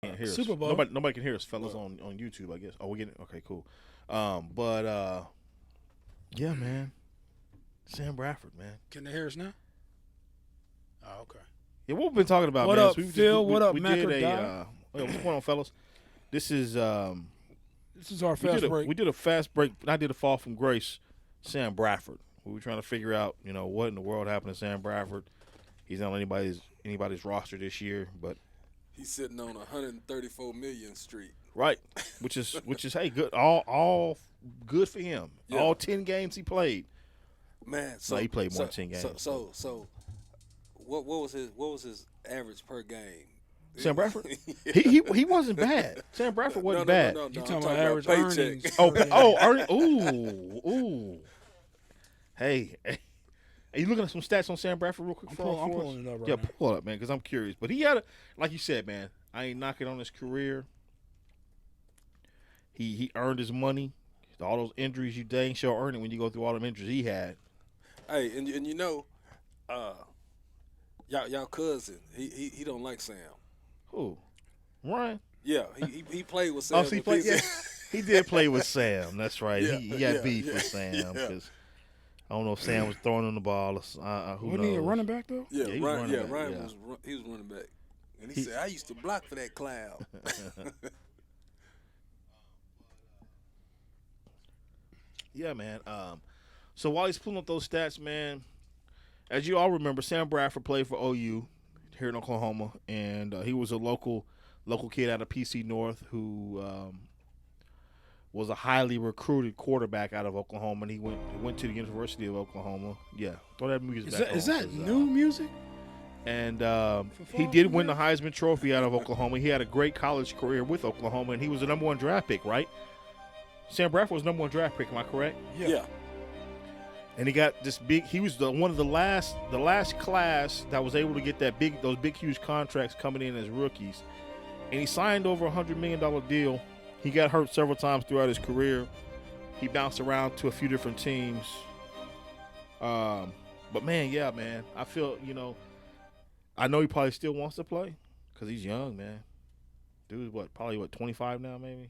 can't hear us. Super Bowl. Nobody can hear us, fellas, on YouTube, I guess. Oh, we getting okay, cool. But yeah, man. Sam Bradford, man. Can they hear us now? Oh, okay. Yeah, what we've been talking about, What man. up, Phil? What up, we did Macrodot? what's going on, fellas? This is This is our fast break. we did a fast break. I did a fall from grace. Sam Bradford. We were trying to figure out, what in the world happened to Sam Bradford. He's not on anybody's roster this year, but He's sitting on 134 million street. right, which is hey, good, all good for him. Yeah. All 10 games he played. Man, So he played more than 10 games. So, what was his average per game? Sam Bradford? Yeah. He wasn't bad. Sam Bradford wasn't bad. No, You I'm talking about average earnings? Oh, Ernie. Ooh. Hey, are you looking at some stats on Sam Bradford real quick? I'm for pulling us? it up right Yeah, now. pull it up, man, because I'm curious. But he had like you said, man, I ain't knocking on his career. He earned his money. All those injuries, you dang sure earned it when you go through all them injuries he had. Hey, and y'all cousin, he don't like Sam. Who? Ryan? Yeah, he played with Sam. Oh, so he played. Yeah, he did play with Sam. That's right. Yeah, he had yeah, beef yeah, with Sam yeah. because I don't know if Sam was throwing him the ball. Who Wasn't knows? he a running back though? Yeah, he was Ryan. running Yeah, back, Ryan yeah. was running back, and he said, "I used to block for that clown." Yeah, man. So while he's pulling up those stats, man, as you all remember, Sam Bradford played for OU here in Oklahoma, and he was a local kid out of PC North who was a highly recruited quarterback out of Oklahoma, and he went to the University of Oklahoma. Yeah, throw that music back on, Is that 'cause, new music? And he Frogg did and win the I'm? Heisman Trophy out of Oklahoma. He had a great college career with Oklahoma, and he was the number 1 draft pick, right? Sam Bradford was number 1 draft pick. Am I correct? Yeah. And he got this big. He was one of the last class that was able to get those big huge contracts coming in as rookies. And he signed over $100 million deal. He got hurt several times throughout his career. He bounced around to a few different teams. But man, yeah, man, I feel I know he probably still wants to play because he's young, man. Dude's probably 25 now, maybe.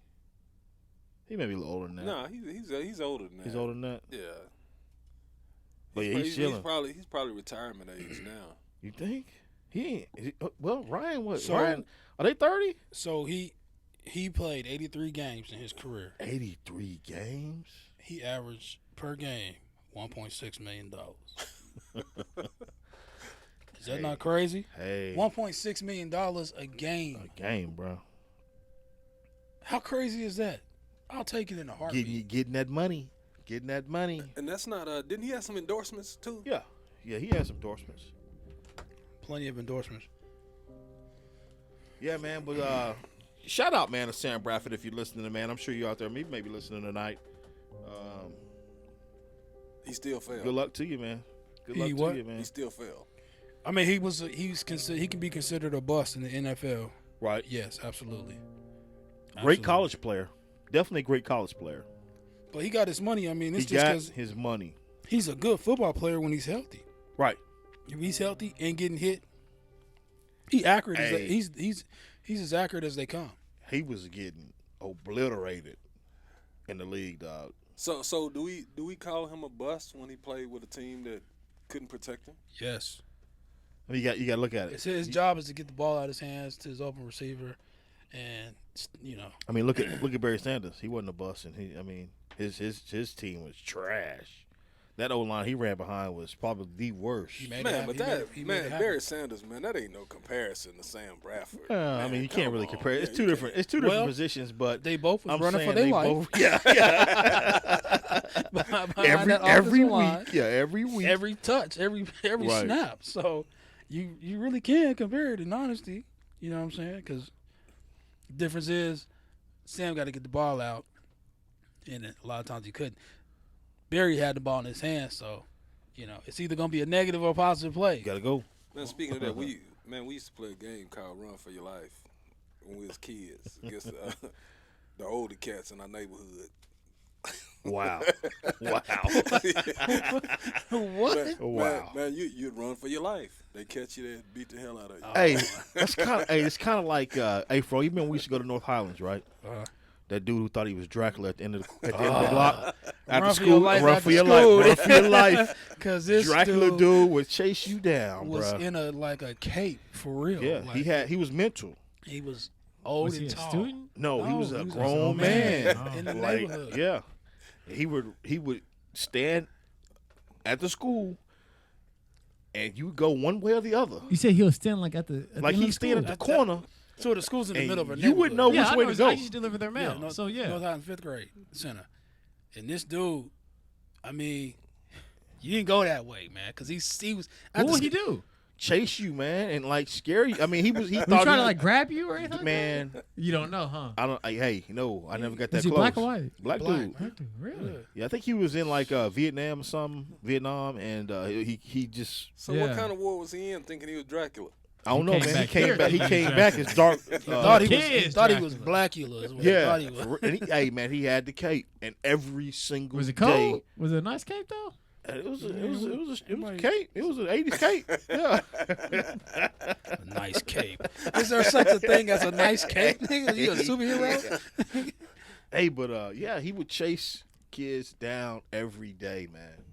He may be a little older than that. No, he's older than that. He's older than that. Yeah. But yeah, he's chilling. He's probably retirement age now. You think? He ain't. Well, Ryan, what? So- Ryan, are they 30? So he played 83 games in his career. 83 games? He averaged per game $1.6 million. Is that not crazy? Hey. $1.6 million a game. A game, bro. How crazy is that? I'll take it in a heartbeat. Getting that money. Getting that money. And that's not. Didn't he have some endorsements too? Yeah. Yeah, he has endorsements. Plenty of endorsements. Yeah, man, but shout out, man, to Sam Bradford if you're listening, man. I'm sure you're out there. Maybe listening tonight. He still failed. Good luck to you, man. Good luck What? to you, man. He still failed. I mean, he can be considered a bust in the NFL. Right. Yes, absolutely. Great Absolutely. college player. Definitely a great college player. But he got his money. I mean, it's He just got because his money. he's a good football player when he's healthy. Right. If he's healthy and getting hit, he accurate. Hey. He's as accurate as they come. He was getting obliterated in the league, dog. So do we call him a bust when he played with a team that couldn't protect him? Yes. I mean, you got to look at it. His job is to get the ball out of his hands to his open receiver, and I mean, look at Barry Sanders. He wasn't a bust, and his team was trash. That old line he ran behind was probably the worst. he made it Man, happen. but He made it happen. Barry Sanders, man, that ain't no comparison to Sam Bradford. I Man, mean, you come can't really on. compare. It's Yeah, two you different. It's two different Well, positions, but They both was I'm running saying for their they life. both. Yeah. Behind that every offensive week. line, Yeah, every week. every touch, every Right. snap. So you really can compare it in honesty. You know what I'm saying? Because the difference is Sam got to get the ball out, and a lot of times he couldn't. Barry had the ball in his hands, so it's either gonna be a negative or a positive play. You gotta go. Man, speaking of that, we used to play a game called Run for Your Life when we was kids against the older cats in our neighborhood. Wow. Wow. What? Wow. Man, you'd run for your life. They catch you, they beat the hell out of you. Hey, it's kind of like hey, Fro. You remember we used to go to North Highlands, right? That dude who thought he was Dracula at the end of the block after Run for school. your life Run after for your school. life. Run for your life. Because this Dracula dude would chase you down, was bro. in a cape for real. Yeah, Like, he was mental. he was old Was and he a tall. student? No, he was a he was a grown grown man. man in the Like, neighborhood. yeah, he would stand at the school, and you would go one way or the other. You said he was standing like at the Like end of he's standing school. at the corner. So the school's in the And middle of a you wouldn't know neighborhood. which way I to know. go. I used to deliver their mail. North, So yeah. North Highlands 5th grade center. And this dude, I mean, you didn't go that way, man, because he was. What would he do? Chase you, man, and like scare you. I mean, he Was he thought trying to like grab you or anything? man. You don't know, huh? Hey, no, I never got that Was he close. black or white? Black Black, dude. man. Really? Yeah, I think he was in like Vietnam or something, and he just So Yeah. what kind of war was he in thinking he was Dracula? I don't know, came man. He back came here. back. He came back as dark. Thought he Kids, was Dracula. Blackula. Is what he Yeah, thought he was. and hey man, he had the cape, and every single Was it day, cold? Was it a nice cape though? it was a cape. It was an '80s cape. Yeah, A nice cape. Is there such a thing as a nice cape? Nigga, you a superhero? hey, but yeah, he would chase kids down every day, man.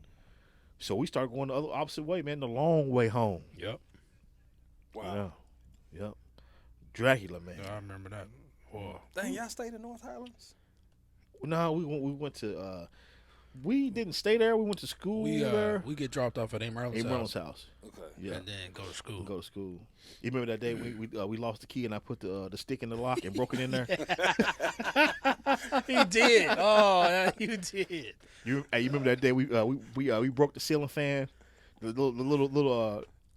So we started going the other opposite way, man, the long way home. Yep. Wow. Yeah, yep. Dracula, man. I remember that. Whoa. Dang, y'all stayed in North Highlands? No, we went to. We didn't stay there. We went to school there. We get dropped off at Amaryllis Abrams house house. Okay. Yeah. and then go to school. Go to school. You remember that day we lost the key and I put the stick in the lock and broke it in there? He did. Oh, yeah, you did. You remember that day we broke the ceiling fan, the little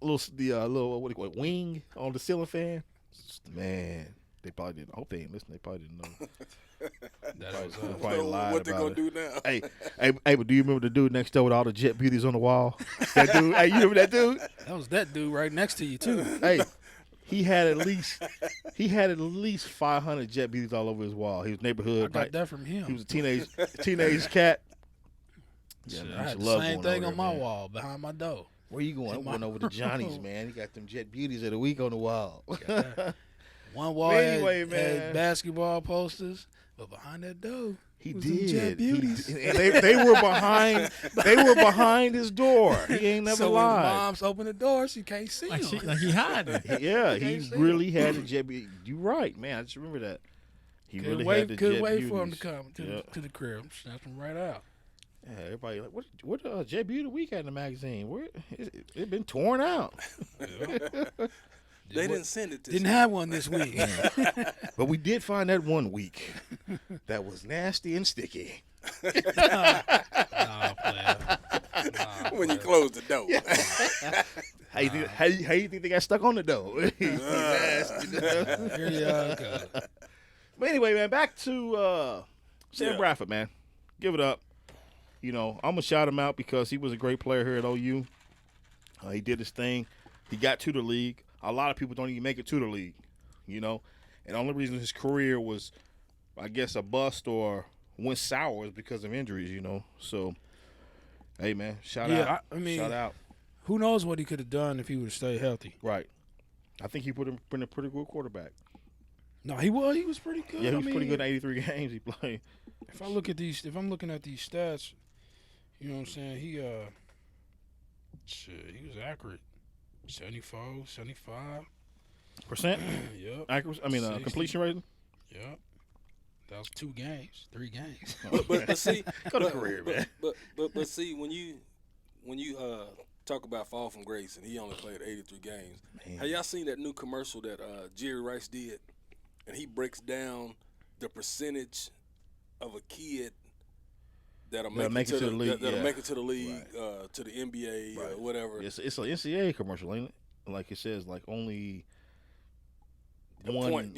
what do you call it, wing on the ceiling fan? Man, they probably didn't. I hope they ain't listening. They probably didn't know. That was, Probably lied What they about gonna it. do now? Hey, but do you remember the dude next door with all the jet beauties on the wall? That dude. Hey, you remember that dude? that was that dude right next to you too. Hey, he had at least 500 jet beauties all over his wall. He was I neighborhood. got Like, that from him. he was a teenage cat. Yeah, Shit, man, I used had to the love same going thing over on there, my man. wall behind my door. Where you going? I'm going over to Johnny's, man. He got them jet beauties of the week on the wall. One wall But anyway, had man. basketball posters, but behind that door, He was them Jet did. beauties. And they were behind. They were behind his door. He ain't never so when lied. moms open the door, she can't see Like him. he hiding. Yeah, You he can't see really had a jet beauty. You right, man. I just remember that. He Couldn't really had the couldn't jet wait beauties. for him to come to, Yeah. to the crib. Snatch him right out. Yeah, everybody like, what Jet Beauty Week had in the magazine? Where it been torn out. They didn't send it to Didn't you. have one this week. But we did find that one week that was nasty and sticky. Nah, player. Nah, when you player. close the door. How you think they got stuck on the door? Nasty. Here you go. But anyway, man, back to Sam Yeah. Bradford, man. Give it up. You know, I'm gonna shout him out because he was a great player here at OU. He did his thing. He got to the league. A lot of people don't even make it to the league, you know. And the only reason his career was, I guess, a bust or went sour is because of injuries, you know. So, hey, man, shout out. I mean, shout out. who knows what he could have done if he would have stayed healthy. Right. I think he put him in a pretty good quarterback. No, he was pretty good. Yeah, he was I pretty mean, good in 83 games he played. If I'm looking at these stats, you know what I'm saying? He was accurate. 74, 75. Percent? Yep. Accuracy? I mean, 60. completion rating? Yep. That was 3 games. But see, Go to but- career, but- man. But see, when you talk about fall from grace, and he only played 83 games. Man. Have y'all seen that new commercial that Jerry Rice did? And he breaks down the percentage of a kid that'll make it to the league, that'll yeah. make it to the league, to the NBA Right. or whatever. It's an NCAA commercial, ain't it? Like it says, like only one.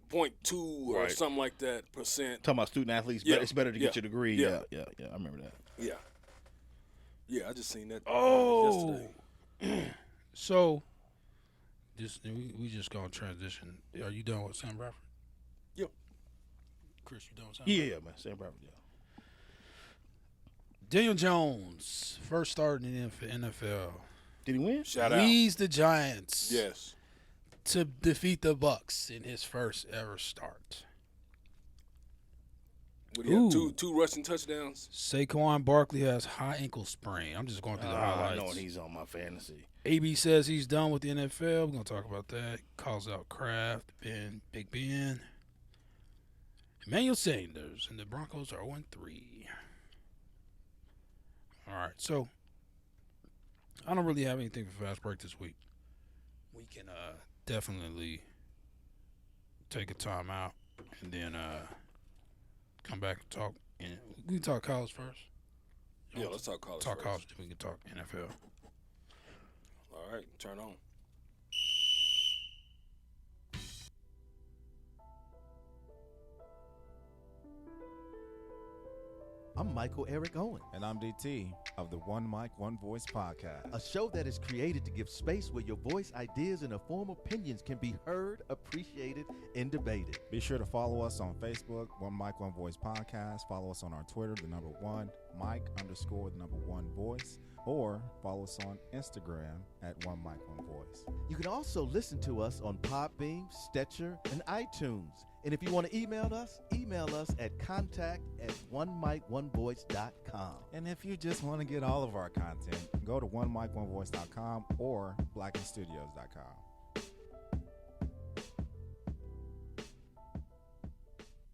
Point two or Right. something like that percent. Talking about student athletes, Yeah. it's better to get Yeah. your degree. Yeah. Yeah. I remember that. Yeah, yeah. I just seen that Oh. yesterday. So, we just gonna transition. Are you done with Sam Bradford? Yep. Chris, you done with Sam Yeah, man. Sam Bradford. Yeah. Daniel Jones, first start in the NFL. Did he win? Shout out. Leads the Giants Yes. to defeat the Bucks in his first ever start. What do you have? Ooh. Two rushing touchdowns. Saquon Barkley has high ankle sprain. I'm just going through the I highlights. know he's on my fantasy. AB says he's done with the NFL. We're going to talk about that. Calls out Kraft, Big Ben. Emmanuel Sanders and the Broncos are 0-3. All right, so I don't really have anything for Fast Break this week. We can definitely take a time out and then come back and talk. And we can talk college first. Yeah, let's talk college. Talk first. college, then we can talk NFL. All right, turn on. I'm Michael Eric Owen, And I'm DT of the One Mic, One Voice podcast. a show that is created to give space where your voice, ideas, and informed opinions can be heard, appreciated, and debated. Be sure to follow us on Facebook, One Mic, One Voice podcast. Follow us on our Twitter, the number 1 Mic _ the number 1 Voice. Or follow us on Instagram at One Mic, One Voice. You can also listen to us on Podbean, Stitcher, and iTunes. And if you want to email us at contact@onemikonevoice.com. And if you just want to get all of our content, go to onemikonevoice.com or blackenstudios.com.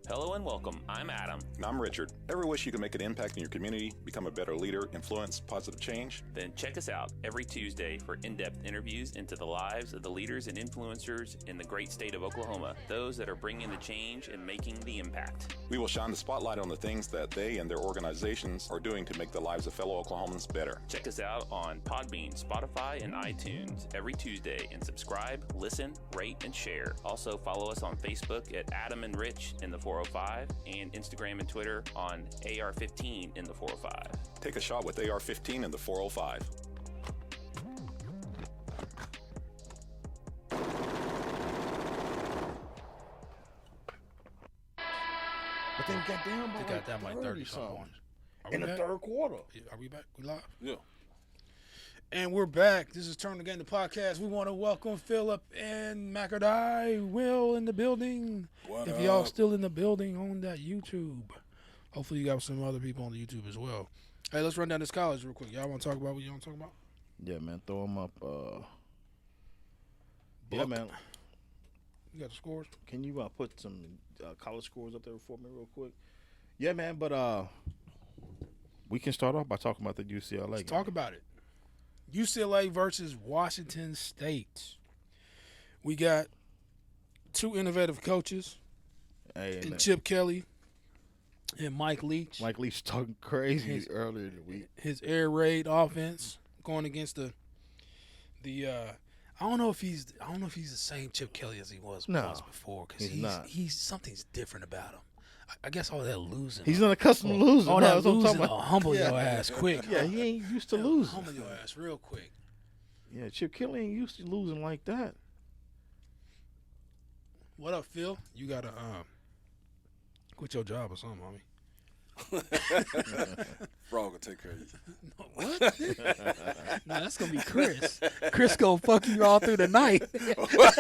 Hello and welcome. I'm Adam. And I'm Richard. Ever wish you could make an impact in your community, become a better leader, influence positive change? Then check us out every Tuesday for in-depth interviews into the lives of the leaders and influencers in the great state of Oklahoma, those that are bringing the change and making the impact. We will shine the spotlight on the things that they and their organizations are doing to make the lives of fellow Oklahomans better. Check us out on Podbean, Spotify, and iTunes every Tuesday and subscribe, listen, rate, and share. Also follow us on Facebook at Adam and Rich in the 405 and Instagram and Twitter on AR15 in the 405. Take a shot with AR-15 in the 405. But they got down by They got that like 30 something points. Are in we the back? third quarter. Are we back? We live? Yeah. And we're back. This is Turn the Game, the podcast. We want to welcome Philip and Macadai, Will in the building. What If y'all up? still in the building on that YouTube. Hopefully you got some other people on the YouTube as well. Hey, let's run down this college real quick. Y'all want to talk about what you want to talk about? Yeah, man, throw them up. Yeah, man. You got the scores? Can you put some college scores up there for me real quick? Yeah, man, but we can start off by talking about the UCLA Let's game. talk about it. UCLA versus Washington State. We got two innovative coaches, Hey, and man, Chip Kelly and Mike Leach. Mike Leach talking crazy His- earlier in the week. His air raid offense going against the I don't know if he's the same Chip Kelly as he was No, once before, because he's not. he's something's different about him. I guess all that losing. He's not accustomed to losing. All No, that that's what I'm losing talking will about. humble Yeah. your ass quick. Yeah, he ain't used to losing. Humble your ass real quick. Yeah, Chip Kelly ain't used to losing like that. What up, Phil? You gotta quit your job or something, homie. Frogg will take care of you. What? Nah, that's gonna be Chris. Chris gonna fuck you all through the night. What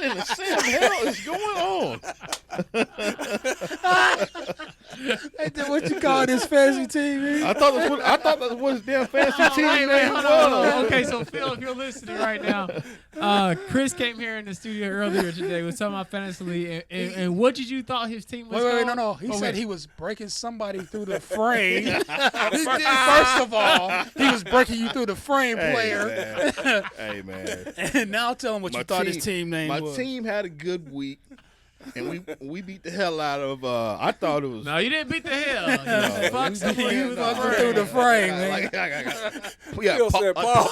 in the Sam hell is going on? Hey, then what you call this fantasy team, man? I thought that's what his damn fantasy team Wait, name hold on, hold on. was. Okay, so Phil, if you're listening right now, Chris came here in the studio earlier today was talking about fantasy league, and what did you thought his team was Wait, called? no. He Oh, said wait. he was breaking somebody through the frame. First of all, he was breaking you through the frame, player. Hey man. And now tell him what My you thought his team name My was. team had a good week, and we beat the hell out of. I thought it was. No, you didn't beat the hell. You fucked somebody You with fucking the through the frame, man. Yeah, Phil said Paul.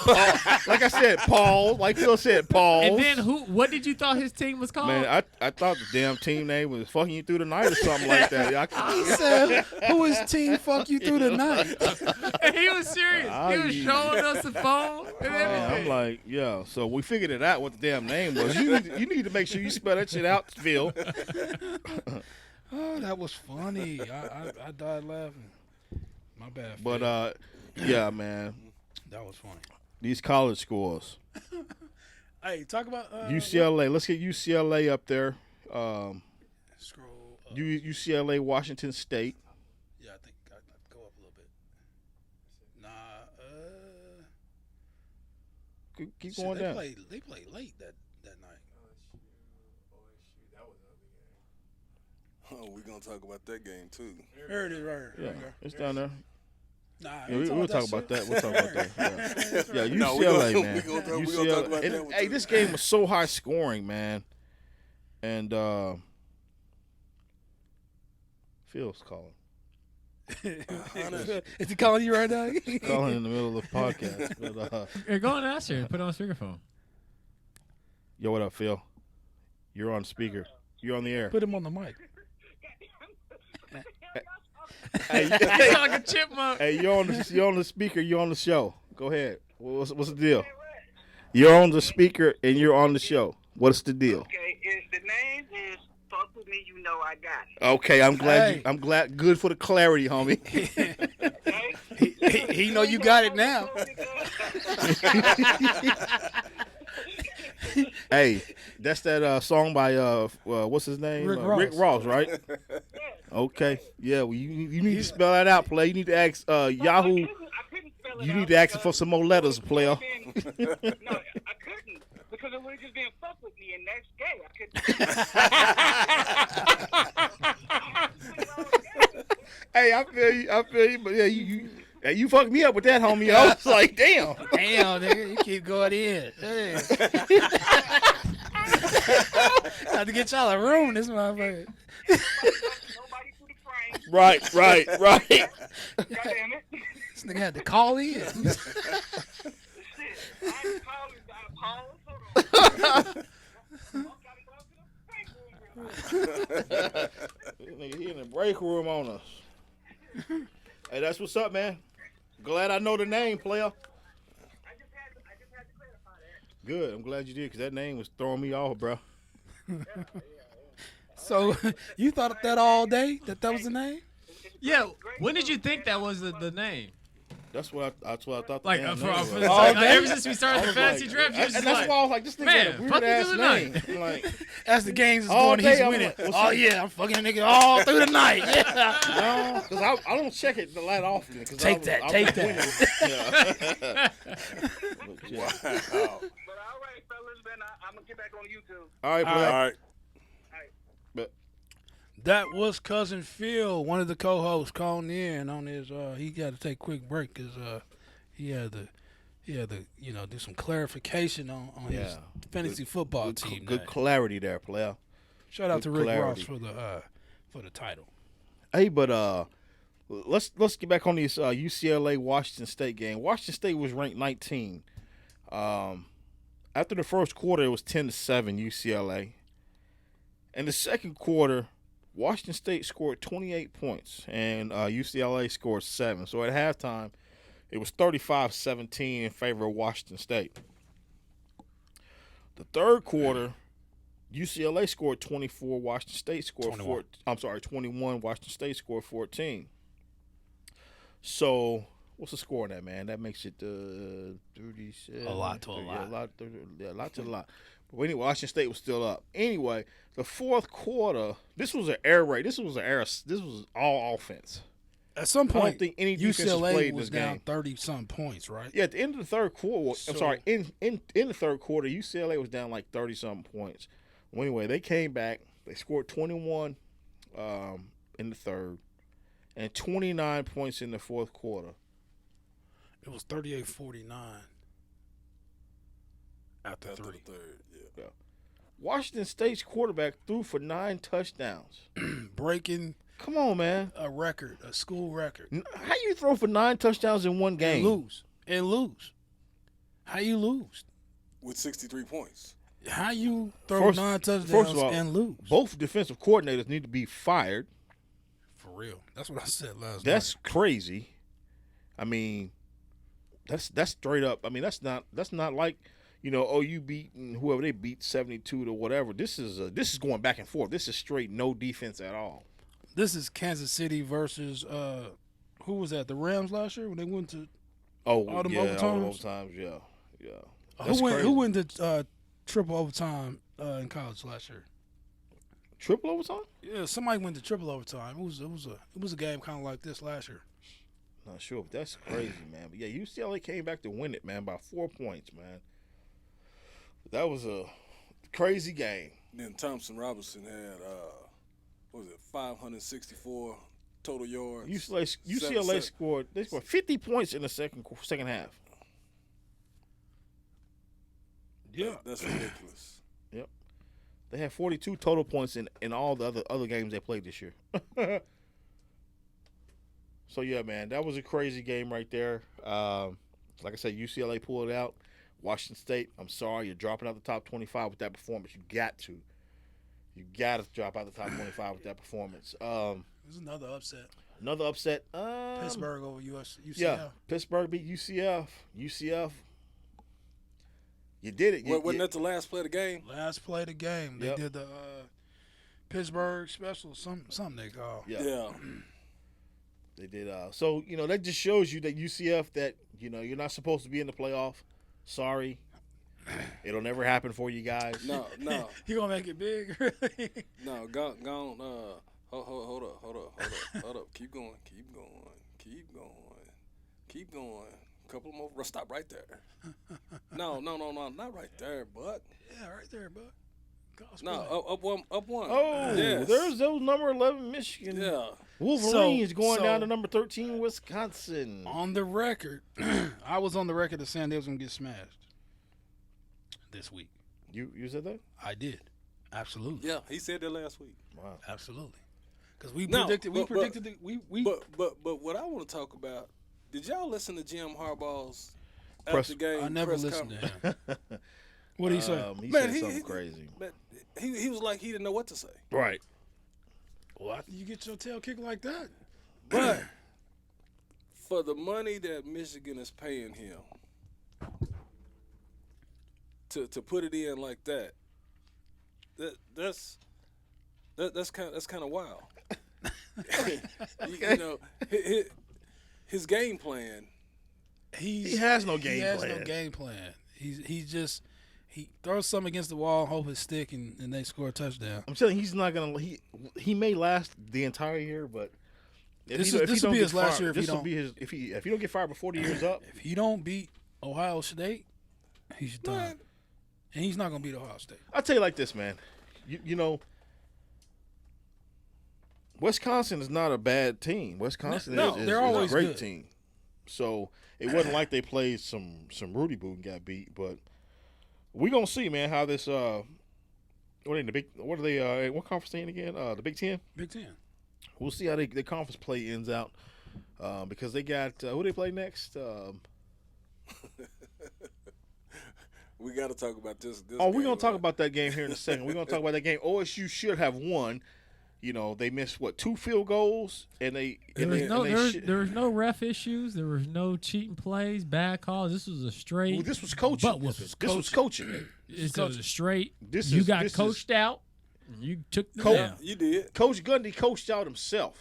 like I said, Paul. Like Phil said, Paul. And then what did you thought his team was called? Man, I thought the damn team name was fucking you through the night or something like that. He said, who is team fuck you through the night? And he was serious. He was showing us the phone and everything. I'm like, yeah. So we figured it out what the damn name was. You need to make sure you spell that shit out, Phil. Oh, that was funny. I died laughing. My bad. But yeah, man, that was funny. these college scores. Hey, talk about UCLA. Let's get UCLA up there. Scroll up. UCLA, Washington State. Yeah, I think I go up a little bit. Nah, Keep shit, going down. They played late that night. Oh, we're gonna talk about that game too. There it is, right here. Yeah, it's down there. Nah, Yeah, we'll talk about that. We'll talk about that. Yeah, UCLA, No, we gonna- man. we gonna talk UCLA. about And, that one, hey, too. this game was so high scoring, man. And Phil's calling. Is he calling you right now? Calling in the middle of the podcast. But, Hey, go on and answer. Put it on speakerphone. yo, what up, Phil? You're on speaker. You're on the air. Put him on the mic. Hey, You sound like a chipmunk. hey, you're on the speaker. You're on the show. Go ahead. What's the deal? You're on the speaker and you're on the show. What's the deal? Okay, the name is Fuck With Me, You Know I Got It. Okay, I'm glad. Hey. I'm glad. Good for the clarity, homie. Okay? He know you got it now. Hey, that's that song by what's his name? Rick Ross. right? Okay. Yeah. Well, you need to spell that out, player. You need to ask Yahoo. I couldn't spell it You out need to ask because for some more letters, player. no, I couldn't because it would have just been fuck with me, and that's gay. I couldn't. Hey, I feel you. But yeah, you fucked me up with that, homie. I was like, damn. Damn, nigga, you keep going in. Hey. Have to get y'all a room, this motherfucker. Nobody through the frame. Right. God damn it. This nigga had to call in. Shit. I ain't calling. I pause. Hold on. Nigga, he in the break room on us. Hey, that's what's up, man. Glad I know the name, player. I just had to clarify that. Good. I'm glad you did, because that name was throwing me off, bro. So, you thought that all day? That was the name? Yeah. When did you think that was the name? That's what I thought. Like, the damn for, name for was. the, All like, day? ever since we I started the was fantasy like- draft, you and just that's like, why I was like, this nigga man, got a weird fuck ass you name. tonight. I'm like, As the games is All going, he's day, I'm winning. like, what's Oh, up? yeah, I'm fucking nigga all through the night. Yeah. no, because I don't check it that often. Take that. Yeah. Wow. But all right, fellas, then I'm gonna get back on YouTube. All right, All player. right. That was Cousin Phil, one of the co-hosts, calling in on his. He got to take a quick break because he had to do some clarification on his fantasy football team. Good today. clarity there, player. Shout out good to Rick clarity. Ross for the title. Hey, but let's get back on this UCLA Washington State game. Washington State was ranked 19. After the first quarter, it was 10-7 UCLA. In the second quarter, Washington State scored 28 points, and UCLA scored 7. So at halftime, it was 35-17 in favor of Washington State. The third quarter, UCLA scored 24. Washington State scored 21. 21. Washington State scored 14. So what's the score on that, man? That makes it 37. A lot to a 30, lot. A lot to a lot. But anyway, Washington State was still up. Anyway, the fourth quarter, this was an air raid. This was all offense. At some I don't point, think any defense was played UCLA in was this down game. 30-some points, right? Yeah, at the end of the third quarter, So- I'm sorry, in the third quarter, UCLA was down like 30-something points. Well, anyway, they came back. They scored 21 in the third and 29 points in the fourth quarter. It was 38-49 after After three. the third, yeah. Washington State's quarterback threw for 9 touchdowns. Breaking Come on, man. a record, a school record. How you throw for 9 touchdowns in one game? And lose. How you lose? With 63 points. How you throw 9 touchdowns first of all, and lose? Both defensive coordinators need to be fired. For real. That's what I said last That's crazy. I mean, that's straight up. I mean, that's not like, OU beating whoever they beat 72 to whatever. This is going back and forth. This is straight no defense at all. This is Kansas City versus Who was that? The Rams last year when they went to Oh, all them yeah, all them overtimes? overtimes, yeah. That's Who went crazy. to triple overtime in college last year? Triple overtime? Yeah, somebody went to triple overtime. It was a game kind of like this last year. Not sure, but that's crazy, man. But yeah, UCLA came back to win it, man, by 4 points, man. That was a crazy game. Then Thompson Robinson had what was it, 564 total yards. UCLA scored 50 points in the second half. Yeah, That's ridiculous. They had 42 total points in all the other games they played this year. So yeah, man, that was a crazy game right there. Like I said, UCLA pulled it out. Washington State, I'm sorry, you're dropping out the top 25 with that performance. You got to drop out the top 25 with that performance. it was another upset. Another upset. Pittsburgh over UCF. Yeah, Pittsburgh beat UCF. You did it. Wasn't that the last play of the game? Last play of the game. They Yep. did the Pittsburgh special, something they call. Yeah. They did. So, that just shows you that UCF, that, you're not supposed to be in the playoff. Sorry. It'll never happen for you guys. No. You gonna make it big? Really? No, go on. Hold up. Keep going. Couple more. Stop right there. No, not right there, Buck. Yeah, right there, bud. No, up one. Oh, Yes. there's those number 11 Michigan Yeah. Wolverines going so- down to number 13 Wisconsin. On the record, I was on the record that San Diego was gonna get smashed this week. You said that? I did, absolutely. Yeah, he said that last week. Wow. Absolutely. Because we No, predicted. But what I want to talk about. Did y'all listen to Jim Harbaugh's Press- after game? I never press listened to conference? him. What did he say? He Man, said he- something he- crazy. But he was like he didn't know what to say. Right. Well, after you get your tail kicked like that, But for the money that Michigan is paying him to put it in like that, that's kind of wild. You know, his game plan. he has no He game has plan. no game plan. He throws something against the wall, hope it stick, and they score a touchdown. I'm telling you, he's not gonna. He may last the entire year, but This will be his last year if he This will don't. be his if he don't get fired before the year's up. If he don't beat Ohio State, he's done. Man. And he's not gonna beat Ohio State. I'll tell you like this, man. You know, Wisconsin is not a bad team. Wisconsin No, is they're a always great good. team. So it wasn't like they played some Rudy Boot and got beat, but we gonna see, man, how this what conference they in again? The Big Ten. Big Ten. We'll see how the conference play ends out because they got who they play next. We got to talk about this. We're game, gonna talk man. about that game here in a second. We're gonna talk about that game. OSU should have won. You know, they missed 2 field goals, and There was no ref issues. There was no cheating plays, bad calls. This was a straight. Well, this was coaching. butt whooping. This was coaching. It was a straight. This you is- got this is- coached out. And you took the Coach- down. You did. Coach Gundy coached out himself.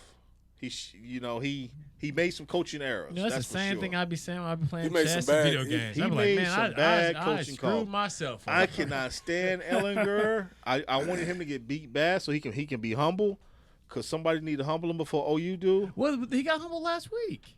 He made some coaching errors. You know, that's the for same sure. thing I'd be saying when I'd be playing He made chess some and bad- video he- games. he I'd be like, made man, some I bad screwed coaching calls. myself. I cannot stand Ellinger. I wanted him to get beat bad so he can be humble, because somebody need to humble him before OU do. Well, he got humbled last week.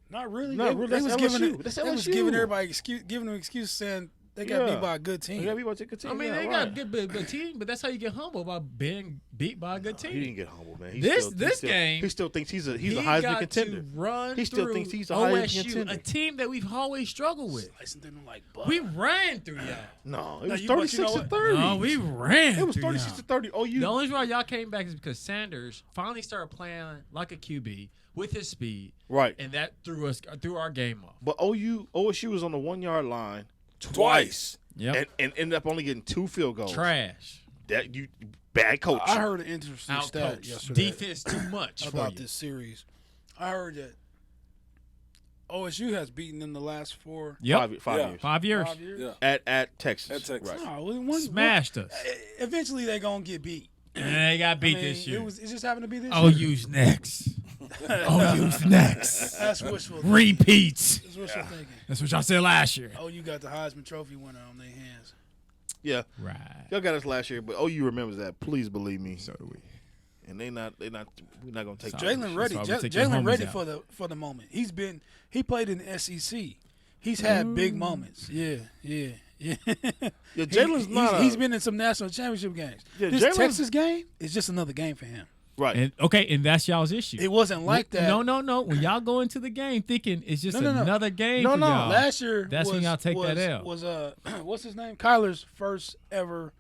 Not really. No, they, really, they that's was LSU. giving That's they was LSU. giving everybody giving them excuses saying they got Yeah. beat by a good team. Yeah, we want to continue. I mean, Yeah, they right. got good team, but that's how you get humbled by being beat by a good team. He didn't get humbled, man. This game, he still thinks he's a he Heisman got contender. To run He still through thinks he's a Heisman OSU, contender. a team that we've always struggled with. Slicing through them like butter. We ran through y'all. No, it No, was you- but you 36 know to what? 30. No, we ran. It was through 36 y'all. to 30. OU. The only reason why y'all came back is because Sanders finally started playing like a QB with his speed, Right. and that threw our game off. But OSU was on the 1 yard line twice. Yep. And ended up only getting 2 field goals. Trash. Bad coach. I heard an interesting stat Outcoached. yesterday Defense too much for about you. this series. I heard that OSU has beaten in the last 4 Yep. 5 Yeah. years. 5 years. 5 years. Yeah. At Texas. At Texas. Right. No, one, Smashed us. Eventually, they gonna get beat. And they got beat I mean, this year. It just happened to be this year. OU's next. OU's next. That's wishful thinking. Repeats. That's wishful thinking. That's what y'all said last year. Oh, you got the Heisman Trophy winner on their hands. Yeah, Right. y'all got us last year, but OU remembers that. Please believe me. So do we. And we're not gonna take Jalen ready. why we take your Jalen homies ready out. for the moment. He played in the SEC. He's had big moments. Yeah. Yeah, Jalen's not. He's been in some national championship games. Yeah, This Jalen's- Texas game is just another game for him. right. And that's y'all's issue. It wasn't like that. No. When y'all go into the game thinking it's just No. another game No, for no. y'all. Last year, That's when y'all take that L. Was what's his name? Kyler's first ever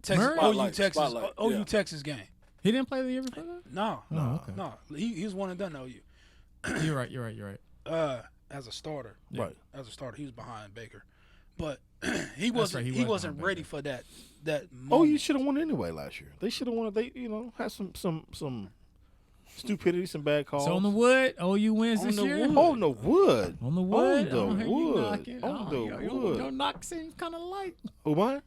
Texas Murray? OU Texas game. He didn't play the year before that? No, okay. no. He was one and done OU. You're right. As a starter, Right. As a starter, he was behind Baker, but he wasn't. right, He wasn't behind ready for that. OU moment. should have won anyway last year. They should have won. They had some stupidity, some bad calls. So on the wood, OU wins On this the year? wood. On the wood. On the wood? On the I don't hear you wood. knocking. On the Your wood. knock seems kind of light. Who mine?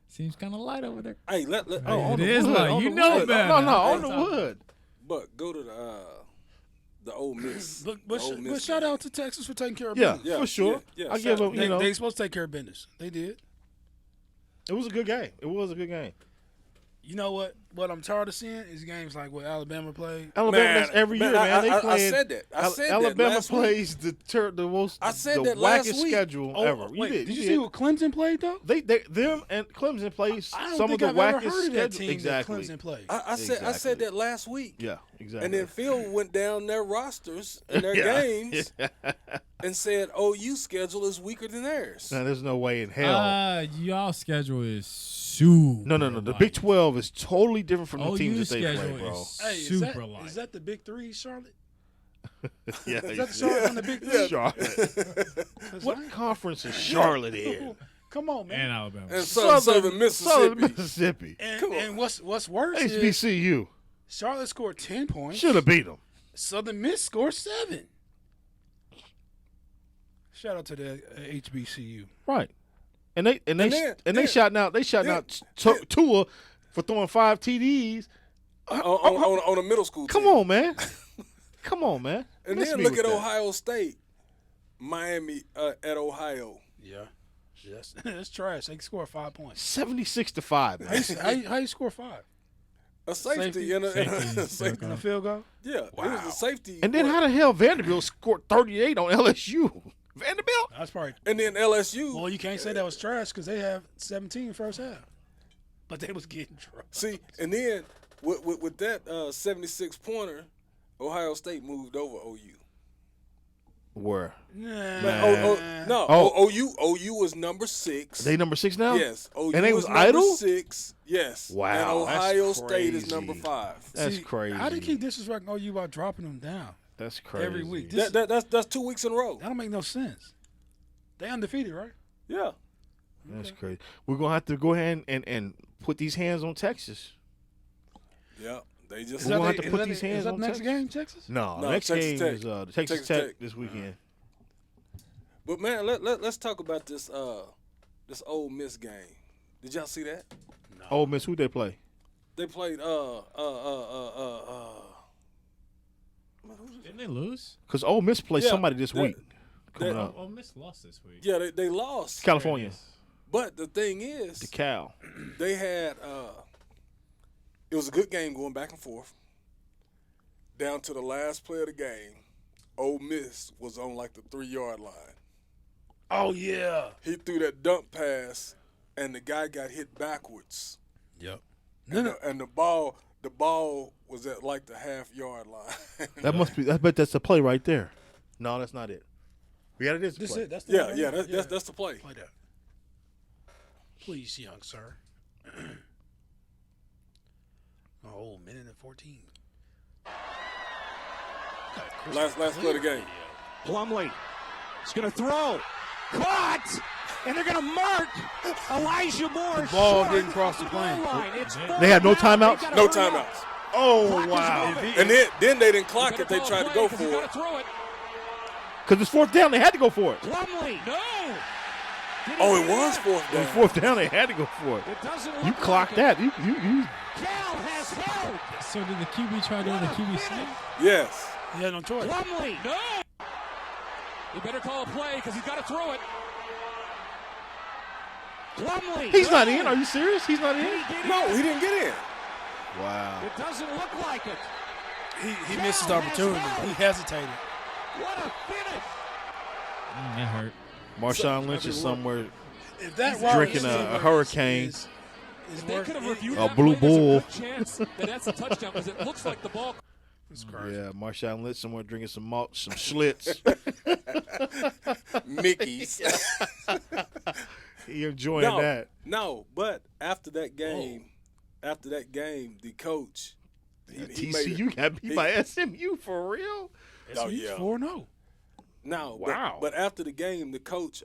Seems kind of light over there. Hey, Oh, on It the is wood, like, on you the know wood. better. No, on Hey, the stop. wood. but go to the Ole Miss. But shout out to Texas for taking care of Yeah, business. Yeah, for sure. yeah, I shout give out. them. They supposed to take care of business. They did. It was a good game. It was a good game. You know what? What I'm tired of seeing is games like what Alabama played. Alabama, Man, that's every year, man, man. They I playing. said that. I said that Alabama last week. plays the most. I said the that last wackest week. schedule ever. Wait, You did you see what Clemson played though? Them and Clemson plays I don't some of think the I've ever wackest heard of that schedule. team Exactly. that Clemson played. I said that last week. Yeah, exactly. And then Phil went down their rosters and their Yeah. games and said OU schedule is weaker than theirs. Now, there's no way in hell. Y'all schedule is super No. The light. Big 12 is totally different from the OU teams that they schedule play, bro. is Hey, super light. is that the Big Three, Charlotte? Yeah, Is that the Charlotte on the Big Three? Charlotte. 'Cause What conference is Charlotte in? Come on, man. And Alabama. And Southern Mississippi. Southern Mississippi. And what's worse is HBCU Charlotte scored 10 points. should have beat them. Southern Miss scored 7. Shout out to the HBCU. Right. And they then- shot out Tua for throwing 5 TDs. on a middle school team. Come on, man. Come on, man. And Miss then me look with at that. Ohio State. Miami at Ohio. Yeah. Yes. That's trash. They scored 5 points. 76-5, man. How you score 5? A safety, and a safety. In a field goal? Yeah, it was a safety. And then how the hell Vanderbilt scored 38 on LSU? Vanderbilt? That's probably. And then LSU. Well, you can't say that was trash because they have 17 first half. But they was getting dropped. See, and then with that 76-pointer, Ohio State moved over OU. Where? OU was number 6. They number 6 now? Yes, OU And they was number idle? 6. Yes. Wow, And that's Ohio State is crazy. number 5. That's crazy. How do you keep disrespecting OU by dropping them down That's crazy. every week? That's 2 weeks in a row. That don't make no sense. They undefeated, right? Yeah. That's crazy. We're going to have to go ahead and put these hands on Texas. Yeah. They just We're going to have to put these hands is that on next Texas. game, Texas? No, No, next Texas game Tech. is Texas Texas Tech Tech. this weekend. But man, let's talk about this Ole Miss game. Did y'all see that? Ole Miss, who they play? They played Didn't they lose? Because Ole Miss plays Yeah, somebody this that- week. Coming up. Oh, Miss lost this week. yeah, they lost. California. But the thing is, The Cal. they had it was a good game going back and forth. Down to the last play of the game, Ole Miss was on like the 3-yard line. Oh, yeah. He threw that dump pass, and the guy got hit backwards. Yep. And the ball was at like the half-yard line. That must be. I bet that's the play right there. No, that's not it. Yeah, it is. The This play. it. That's the yeah, that's the play. Play that. Please, young sir. Oh, minute and 14. Last play of the game. Plumlee is going to throw. Caught! And they're going to mark Elijah Moore. The ball short didn't cross the of plane. goal line. It's They had no timeouts? No timeouts. Oh, wow. And then they didn't clock it. They tried to go for it. Throw it. Because it's 4th down. They had to go for it. Plumlee. No. Oh, it was fourth On down. fourth down, they had to go for it. It doesn't You look clocked like that. You Cal has held. So did the QB try doing the QB sneak? Yes. He had no choice. Plumlee. No. He better call a play because he's got to throw it. Plumlee. He's not in. Are you serious? He's not in? No, he didn't get in. Wow. It doesn't look like it. He missed his opportunity. He hesitated. What a finish. That hurt. Marshawn Lynch is somewhere If that drinking a hurricane. is They could have reviewed A that blue play. There's bull. a good chance that that's a touchdown because it looks like the ball. It's crazy. Yeah, Marshawn Lynch somewhere drinking some malt, some Schlitz. Mickey's. He enjoying No, that. no, but after that game, the coach, he made TCU it. got beat by SMU for real? Oh, yeah. 4-0. No, Wow. But after the game, the coach,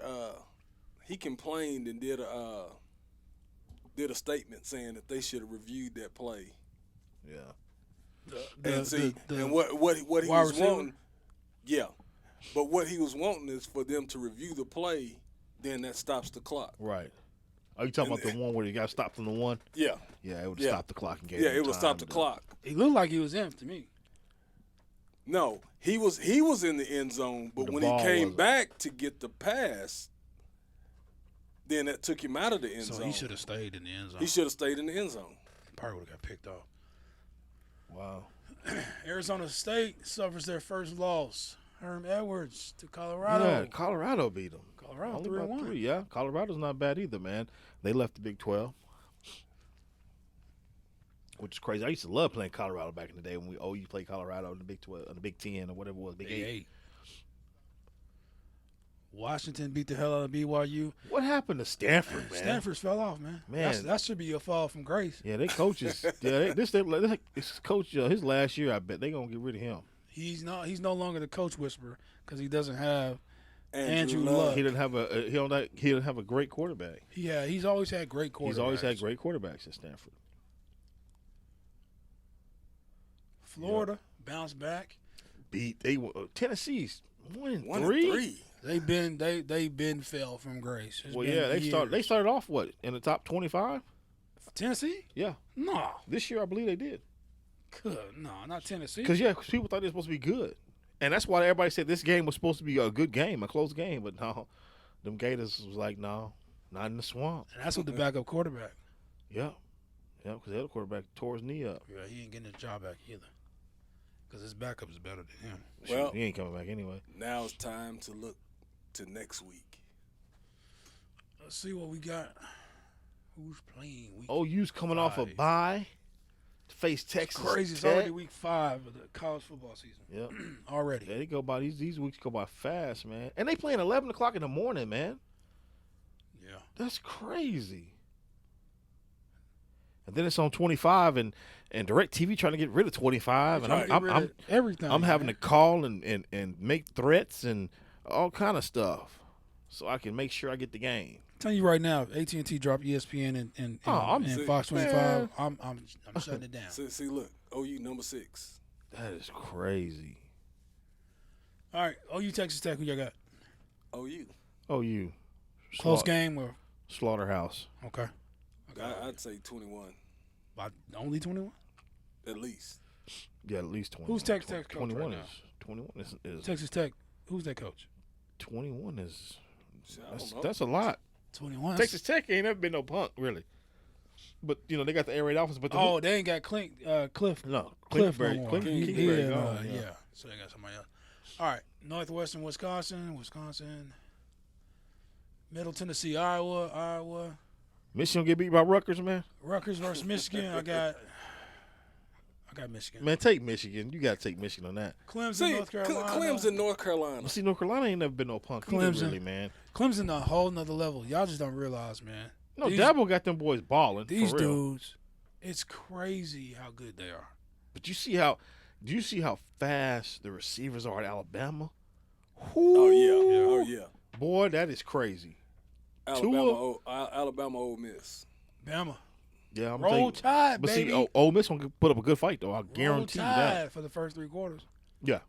he complained and did a statement saying that they should have reviewed that play. Yeah. And what he wide was receiver? wanting, yeah, but what he was wanting is for them to review the play. Then that stops the clock. Right. Are you talking about the one where you got stopped on the one? Yeah. Yeah, it would Yeah. stop the clock and gave Yeah, him it would time stop the to- clock. He looked like he was in to me. No, he was in the end zone, but The when he ball came wasn't. back to get the pass, then that took him out of the end So zone. he should have stayed in the end zone. He should have stayed in the end zone. Probably would have got picked off. Wow. Arizona State suffers their first loss. Herm Edwards to Colorado. Yeah, Colorado beat them. Colorado Only by 3-1. 3, yeah. Colorado's not bad either, man. They left the Big 12, which is crazy. I used to love playing Colorado back in the day when you played Colorado in the Big 12, in the Big 10 or whatever it was, Big 8. Washington beat the hell out of BYU. What happened to Stanford, man? Stanford's fell off, man. Man. That should be a fall from grace. Yeah, they coaches. This coach his last year. I bet they gonna get rid of him. He's no longer the coach whisperer because he doesn't have Andrew Luck. Luck. He didn't have a great quarterback. Yeah, he's always had great quarterbacks. He's always had great quarterbacks at Stanford. Florida bounced back. Tennessee's 1-3. 1-3. They've been fell from grace. It's Well, been yeah, they years. started off in the top 25. Tennessee? Yeah, No, this year I believe they did. good. No, not Tennessee. Because people thought they were supposed to be good, and that's why everybody said this game was supposed to be a good game, a close game. But no, them Gators was like, no, not in the swamp. And that's with the backup quarterback. Yeah, because the other quarterback tore his knee up. Yeah, he ain't getting his job back either. Because his backup is better than him. Well, He ain't coming back anyway. now it's time to look to next week. Let's see what we got. Who's playing week OU's coming off a 5? bye to face Texas. Crazy. It's Tech. already week 5 of the college football season. Yeah, Already. they go by these weeks go by fast, man. And they playing 11 o'clock in the morning, man. Yeah. That's crazy. And then it's on 25 and DirecTV trying to get rid of 25, and Right. I'm Everything. I'm having man. to call and make threats and all kind of stuff so I can make sure I get the game. Tell you right now, AT&T dropped ESPN and I'm- Fox 25. man. I'm shutting it down. See, look, OU number 6. That is crazy. All right, OU Texas Tech. Who y'all got? OU. OU. Close game or Slaughterhouse. okay? I'd say 21 By only 21. at least. Yeah, at least 20. Who's Texas Tech coach 21 right now? is 21 is Texas Tech. Who's that coach? 21 is Shit, I don't know. that's a lot. 21. Texas Tech ain't never been no punk really. But they got the air raid offense. But They ain't got Cliff. no, Cliff Kingsbury, no more. Kingsbury Yeah, gone, yeah. So they got somebody else. All right, Northwestern Wisconsin, Middle Tennessee, Iowa, Michigan get beat by Rutgers, man. Rutgers versus Michigan. I got Michigan. Man, take Michigan. You got to take Michigan on that. Clemson, See, North Carolina. Clemson, North Carolina. See, North Carolina ain't never been no punk either, Clemson. really, man. Clemson a whole nother level. Y'all just don't realize, man. No, These- Dabo got them boys balling. These for real. dudes, it's crazy how good they are. But do you see how fast the receivers are at Alabama? Oh yeah. Whoo! Oh yeah. Boy, that is crazy. Alabama, Ole Miss. Bama. Yeah, I'm Roll telling you. Tide, But baby. see, Ole Miss gonna put up a good fight though. I Roll guarantee you Tide that. for the first 3 quarters. Yeah.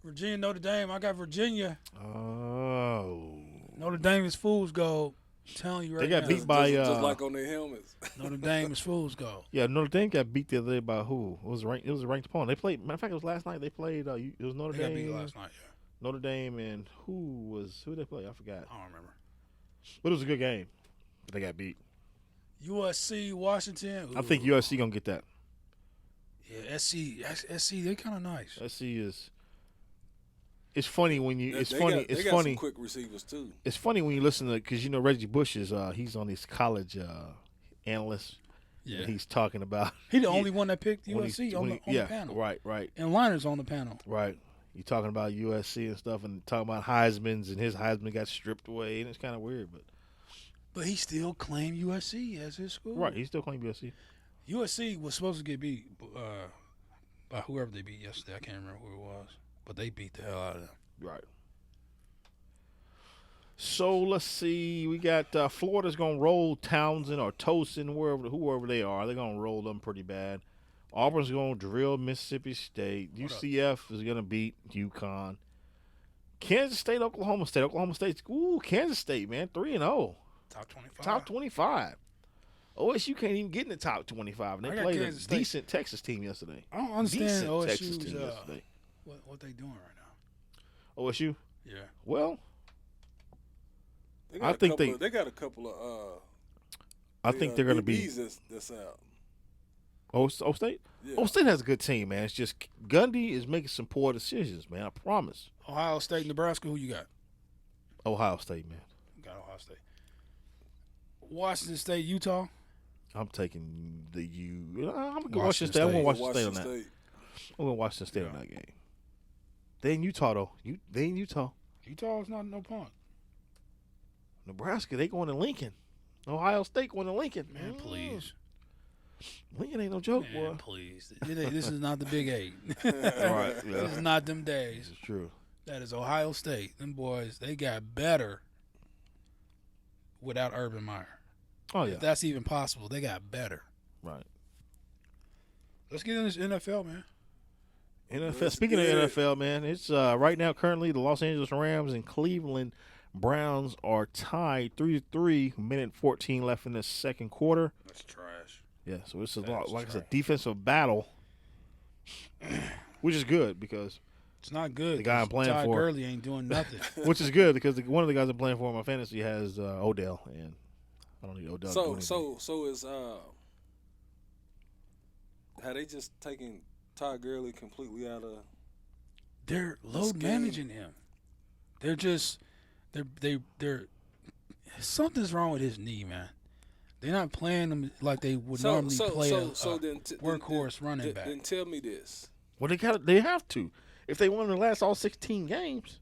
Virginia, Notre Dame. I got Virginia. Oh. Notre Dame is fool's gold. I'm telling you right They got now. beat by just like on their helmets. Notre Dame is fool's gold. Yeah, Notre Dame got beat the other day by who? It was a ranked opponent. They played. Matter of fact, it was last night. They played. It was Notre They got Dame. beat last night, yeah. Notre Dame and who they play? I forgot. I don't remember. But it was a good game. But they got beat. USC, Washington. I think USC gonna get that. Yeah, SC, they kind of nice. SC is. It's funny when you. It's They funny. got, It's they got funny. some quick receivers too. It's funny when you listen to because Reggie Bush is he's on these college analysts. Yeah. And he's talking about. He the only one that picked when USC on the yeah, panel. Right. And Liner's on the panel. Right. You talking about USC and stuff, and talking about Heisman's, and his Heisman got stripped away, and it's kind of weird, But he still claimed USC as his school. right, he still claimed USC. USC was supposed to get beat by whoever they beat yesterday. I can't remember who it was, but they beat the hell out of them. Right. So let's see. We got Florida's gonna roll Townsend or Tosin, whoever they are. They're gonna roll them pretty bad. Auburn's gonna drill Mississippi State. UCF is gonna beat UConn. Kansas State, Oklahoma State. Oklahoma State's Kansas State, man, 3-0. Top 25. Top 25. OSU can't even get in the top 25. And I they got played a Kansas State. decent Texas team yesterday. I don't understand Decent OSU's Texas team yesterday. what they doing right now. OSU? Yeah. Well, They got I a think couple they got a couple of. I think they're going to be. DBs that's out. O State? Yeah. O State has a good team, man. It's just Gundy is making some poor decisions, man. I promise. Ohio State, Nebraska, who you got? Ohio State, man. You got Ohio State. Washington State, Utah. I'm taking the U. I'm going to go Washington Washington State. I'm going to State. Washington State on that. I'm going to Washington State on that game. They in Utah, though. They in Utah. Utah is not no punk. Nebraska, they going to Lincoln. Ohio State going to Lincoln. Man, please. Lincoln ain't no joke, Man, boy. please. This is not the Big 8. Right, yeah. This is not them days. This is true. That is Ohio State. Them boys, they got better without Urban Meyer. Oh, yeah. If that's even possible, they got better. Right. Let's get in this NFL, man. NFL. Speaking of NFL, man, it's right now currently the Los Angeles Rams and Cleveland Browns are tied 3-3. Minute 14 left in the second quarter. That's trash. Yeah, so it's a defensive battle, which is good because it's not good. the guy I'm playing Todd for Gurley ain't doing nothing. which is good because one of the guys I'm playing for in my fantasy has Odell, and I don't need Odell. to do anything. So is had they just taken Todd Gurley completely out of? They're load managing him. They're just they're something's wrong with his knee, man. They're not playing him like they would normally play a workhorse running back. Then tell me this. Well, they have to. If they want to last all 16 games,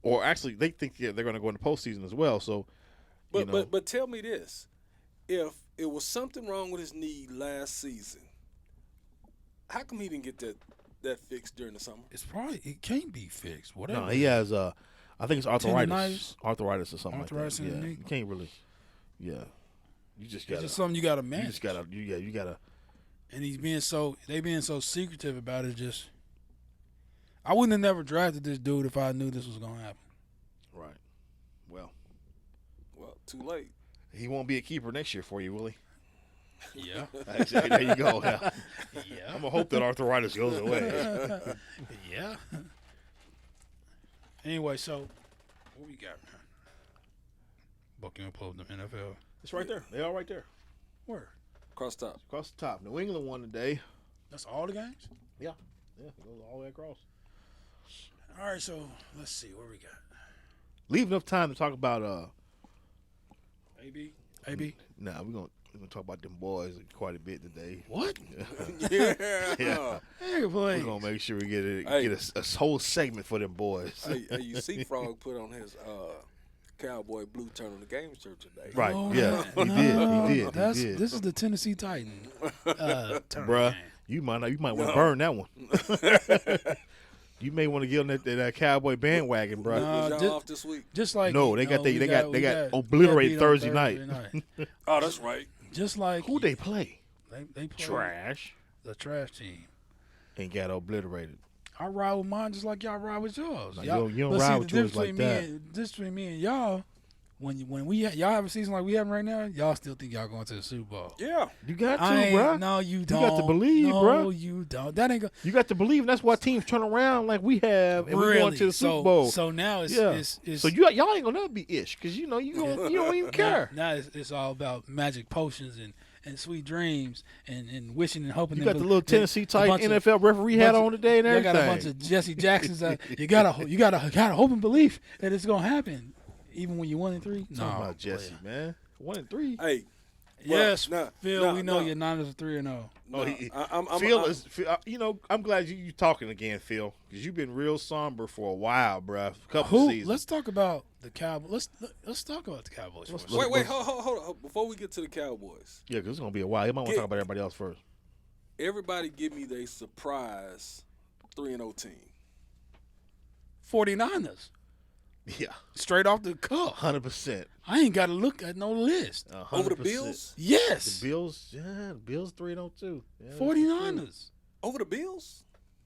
or actually they think they're going to go in the postseason as well. So, But tell me this: if it was something wrong with his knee last season, how come he didn't get that fixed during the summer? It can't be fixed. Whatever. No, he has I think it's arthritis. Tendinitis? Arthritis or something Arthritis like that. in the Yeah, knee? you can't really. Yeah, you just got. It's just something you got to manage. You just gotta. You gotta. And they being so secretive about it. Just, I wouldn't have never drafted this dude if I knew this was gonna happen. Right. Well, too late. He won't be a keeper next year for you, will he? Yeah. There you go. Yeah. Yeah. I'm gonna hope that arthritis goes away. Yeah. Anyway, so what we got, man? Buck, you want to pull up the NFL? It's right there. They are right there. Where? Across top. Across the top. New England won today. That's all the games? Yeah. Yeah. It goes all the way across. All right, so let's see what we got. Leave enough time to talk about AB. Nah, we're gonna talk about them boys quite a bit today. What? Yeah. Hey, boy. We're gonna make sure we get a whole segment for them boys. Hey, you see Frogg put on his cowboy blue turn on the game shirt today. Right. Oh, yeah. no. He did. This is the Tennessee Titan. Bruh, you might want to burn that one. You may want to get on that cowboy bandwagon, bro. Was y'all off this week? Just like they got obliterated Thursday night. Oh, that's right. Just like who they play? They play trash. The trash team. And got obliterated. I ride with mine just like y'all ride with yours. No, you don't ride with yours like that. This between me and y'all, y'all have a season like we having right now, y'all still think y'all going to the Super Bowl. Yeah. You got to, bro. No, you don't. You got to believe, no, bro. No, you don't. That ain't go. You got to believe, and that's why teams turn around like we have, and Really? we're going to the Super Bowl. So now it's so y'all ain't gonna never be ish because you don't even care. Now it's all about magic potions and sweet dreams and wishing and hoping. You got the little Tennessee Titan NFL referee hat on today and everything. You got a bunch of Jesse Jacksons. You gotta hope and believe that it's gonna happen, even when you're 1-3. No, talking about Jesse, man. 1-3. Hey. Yes, Phil. We know your Niners are 3-0. Phil is. I'm glad you talking again, Phil, because you've been real somber for a while, bro. Couple seasons. Let's talk about the Cowboys. Let's talk about the Cowboys. Wait, hold on. Before we get to the Cowboys. Yeah, because it's gonna be a while. You might want to talk about everybody else first. Everybody, give me their surprise 3-0 team. 49ers. Yeah, straight off the cuff. 100%. I ain't got to look at no list. 100%. Over the Bills? Yes. The Bills, the Bills 3-0 too. Yeah, 49ers. Over the Bills?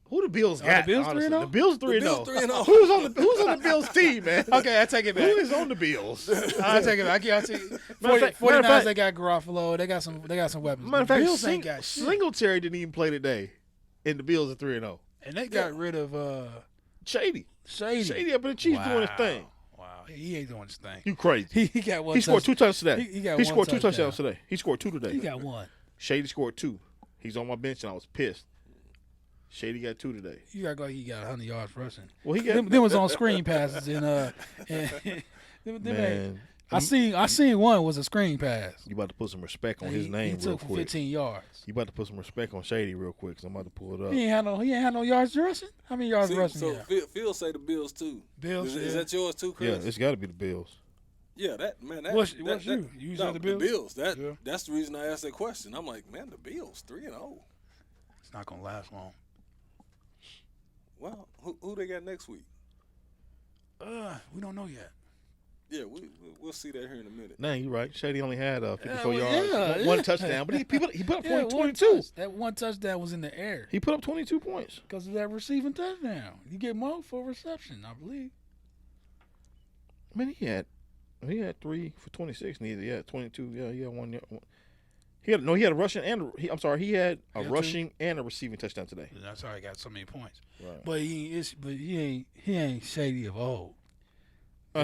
Who the Bills got? The Bills 3-0? The Bills 3-0. The Bills 3-0. Who's on the Bills team, man? Okay, I take it back. Who is on the Bills? I take it back. I take 49ers. They got Garoppolo. They got some weapons. Matter of fact, Bills ain't got shit. Singletary didn't even play today, and the Bills are 3-0. And they got rid of Shady up in the Chiefs doing his thing. He ain't doing his thing. You crazy. He got one. He scored 2 touchdowns today. He scored 2 touchdowns today. He scored 2 today. He got 1. Shady scored 2. He's on my bench, and I was pissed. Shady got 2 today. You got like he got 100 yards rushing. Well, he got them was on screen passes and man. I seen one was a screen pass. You about to put some respect on his name he real took quick. 15 yards. You about to put some respect on Shady real quick, because I'm about to pull it up. He ain't had no yards rushing. How many yards rushing? So Phil say the Bills too. Bills. Is that yours too, Chris? Yeah, it's got to be the Bills. Yeah, that man. What's you? You said the Bills. The Bills. That's the reason I asked that question. I'm like, man, the Bills 3-0. It's not gonna last long. Well, who they got next week? We don't know yet. Yeah, we'll see that here in a minute. Nah, you're right. Shady only had 54 yards, one touchdown, but he put up 22. That one touchdown was in the air. He put up 22 points because of that receiving touchdown. You get more for reception, I believe. I mean, he had 3 for 26. Neither, yeah, 22. Yeah, he had one. He had a rushing and he had a rushing and a receiving touchdown today. That's how he got so many points. Right. But he ain't Shady of old.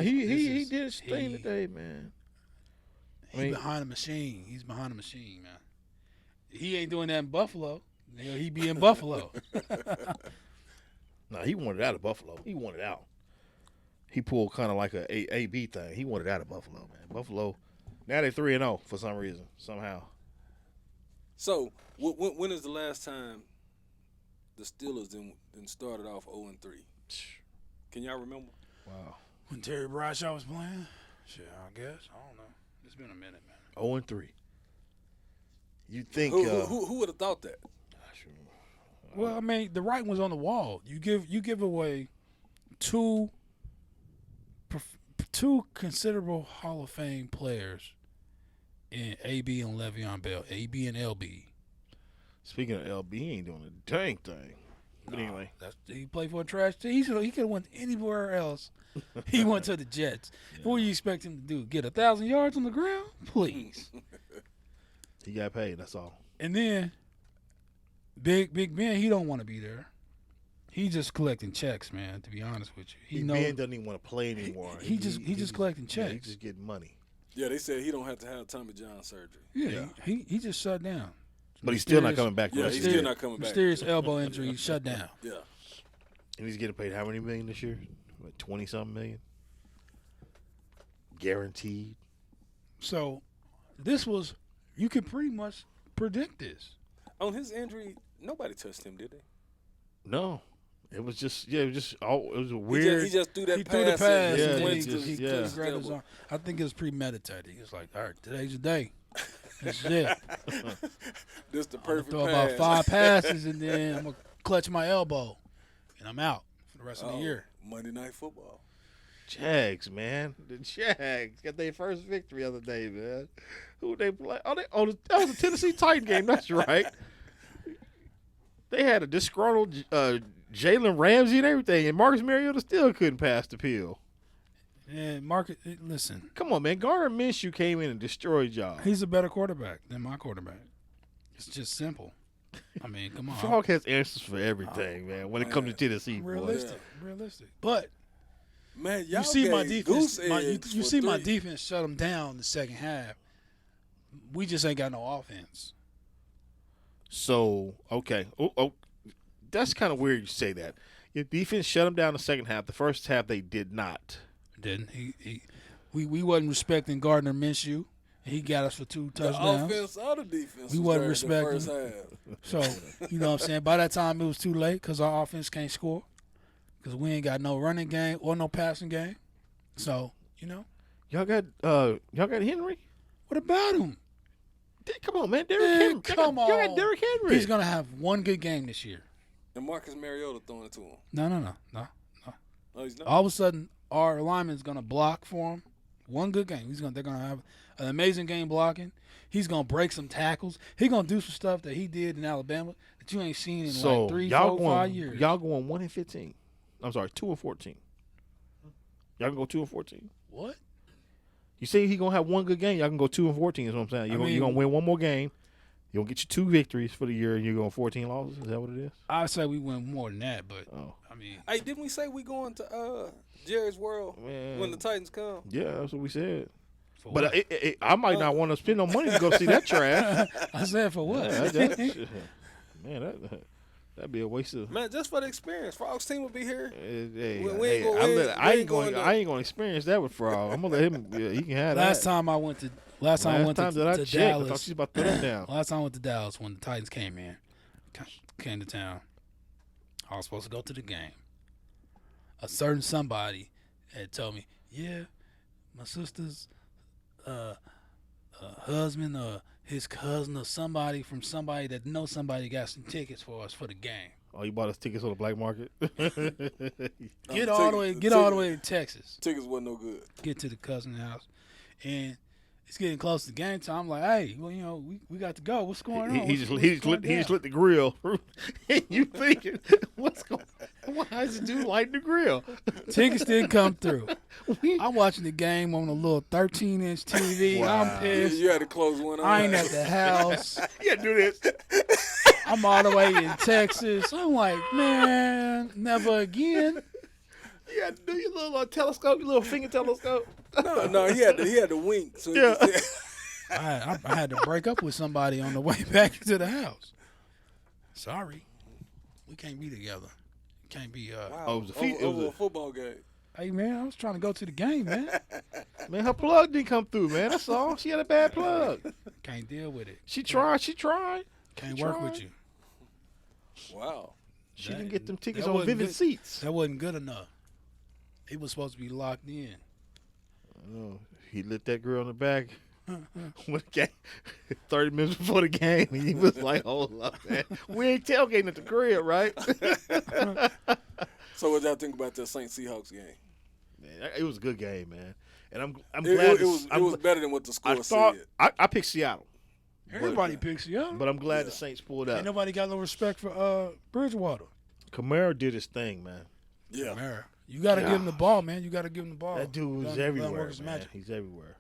He did his thing today, man. He's behind the machine. He's behind the machine, man. He ain't doing that in Buffalo. He be in Buffalo. Nah, he wanted out of Buffalo. He wanted out. He pulled kind of like a A-B thing. He wanted out of Buffalo, man. Buffalo, now they're 3-0 for some reason, somehow. So, when is the last time the Steelers then started off 0-3? Can y'all remember? Wow. When Terry Bradshaw was playing? Shit, I guess. I don't know. It's been a minute, man. 0-3. You think who would have thought that? Well, I mean, the writing was on the wall. You give away two considerable Hall of Fame players in AB and Le'Veon Bell, AB and LB. Speaking of LB, he ain't doing a dang thing. But anyway, he played for a trash team. He could have went anywhere else. He went to the Jets. Yeah. What do you expect him to do? Get 1,000 yards on the ground? Please. He got paid. That's all. And then Big Ben, he don't want to be there. He's just collecting checks, man. To be honest with you, Ben doesn't even want to play anymore. He just collecting checks. Yeah, he's just getting money. Yeah, they said he don't have to have Tommy John surgery. Yeah. He just shut down. But he's still not coming back. Yeah, he's still not coming back. Mysterious elbow injury, shut down. Yeah. And he's getting paid how many million this year? Like 20-something million? Guaranteed. So you could pretty much predict this. On his injury, nobody touched him, did they? No. It was just it was a weird. He just threw that pass. Threw the pass. Yeah, he grabbed his arm. I think it was premeditated. He was like, all right, today's the day. This is it. This the perfect throw pass. about 5 passes, and then I'm going to clutch my elbow, and I'm out for the rest of the year. Monday Night Football. Jags, man. The Jags got their first victory the other day, man. Who they play? That was a Tennessee Titan game. That's right. They had a disgruntled Jalen Ramsey and everything, and Marcus Mariota still couldn't pass the pill. Yeah, Marcus. Listen, Come on, man. Gardner Minshew came in and destroyed y'all. he's a better quarterback than my quarterback. It's just simple. I mean, come on. Frog has answers for everything, man. When it comes to Tennessee, boy. Realistic. But Man, y'all you see my gave defense. goose You eggs for see my 3. defense shut them down in the second half. We just ain't got no offense. So, okay. Oh, that's kind of weird you say that. Your defense shut them down in the second half. The first half, they did not. Didn't we wasn't respecting Gardner Minshew. He got us for 2 touchdowns. The offense or the defense. We was wasn't trash the respecting. first half. So, you know what I'm saying? By that time, it was too late because our offense can't score because we ain't got no running game or no passing game. So, you know. Y'all got Henry? What about him? Come on, man. Derrick Man, Henry. come Y'all on. got Derrick Henry. He's going to have one good game this year. And Marcus Mariota throwing it to him. No. No, he's not. All of a sudden, our lineman's going to block for him. One good game. They're going to have an amazing game blocking. He's going to break some tackles. He's going to do some stuff that he did in Alabama that you ain't seen in like 3, 4, 5 years. Y'all going 1-15. I'm sorry, 2-14. Y'all can go 2-14. What? You say he gonna have one good game. Y'all can go 2-14. Is what I'm saying. You're gonna win one more game. You'll get you 2 victories for the year, and you're going 14 losses. Is that what it is? I'd say we win more than that, but I mean, Hey, didn't we say we going to Jerry's World when the Titans come? Yeah, that's what we said. for But what? I might not want to spend no money to go see that trash. I said for what? Man, that'd be a waste of. Man, just for the experience. Frog's team will be here. I ain't going to experience that with Frog. I'm gonna let him. Yeah, he can have that. Last time I went to that I to checked, Dallas. I thought she's about to throw them down. Last time I went to Dallas when the Titans came to town. I was supposed to go to the game. A certain somebody had told me, yeah, my sister's husband or his cousin or somebody from somebody that knows somebody got some tickets for us for the game. Oh, you bought us tickets on the black market? Get all the way to Texas. Tickets wasn't no good. Get to the cousin's house, and it's getting close to game time. I'm like, hey, well, you know, we got to go. What's going on? He just lit the grill. You thinking what's going? Why is the dude lighting the grill? Tickets didn't come through. I'm watching the game on a little 13-inch TV. Wow. I'm pissed. You had to close one eye. I ain't at the house. You gotta do this. I'm all the way in Texas. I'm like, man, never again. You gotta do your little telescope, your little finger telescope. No, he had to wink. So Yeah. I had to break up with somebody on the way back to the house. Sorry, we can't be together. Can't be. Oh, it was over a football game. Hey man, I was trying to go to the game, man. Man, her plug didn't come through, man. That's all. She had a bad plug. Can't deal with it. She tried. Can't work with you. Wow. She didn't get them tickets that on wasn't Vivid good. Seats. That wasn't good enough. He was supposed to be locked in. Oh, he lit that girl in the back. When the game, 30 minutes before the game, and he was like, "Hold up, man, we ain't tailgating at the crib, right?" So what y'all think about that Saints Seahawks game? Man, it was a good game, man, and I'm It glad was better than what the score said. I picked Seattle, Everybody picks you up. but I'm glad the Saints pulled out. Ain't nobody got no respect for Bridgewater. Kamara did his thing, man. Yeah. Kamara. You got to give him the ball, man. You got to give him the ball. That dude was Let him everywhere, work his man. magic. He's everywhere.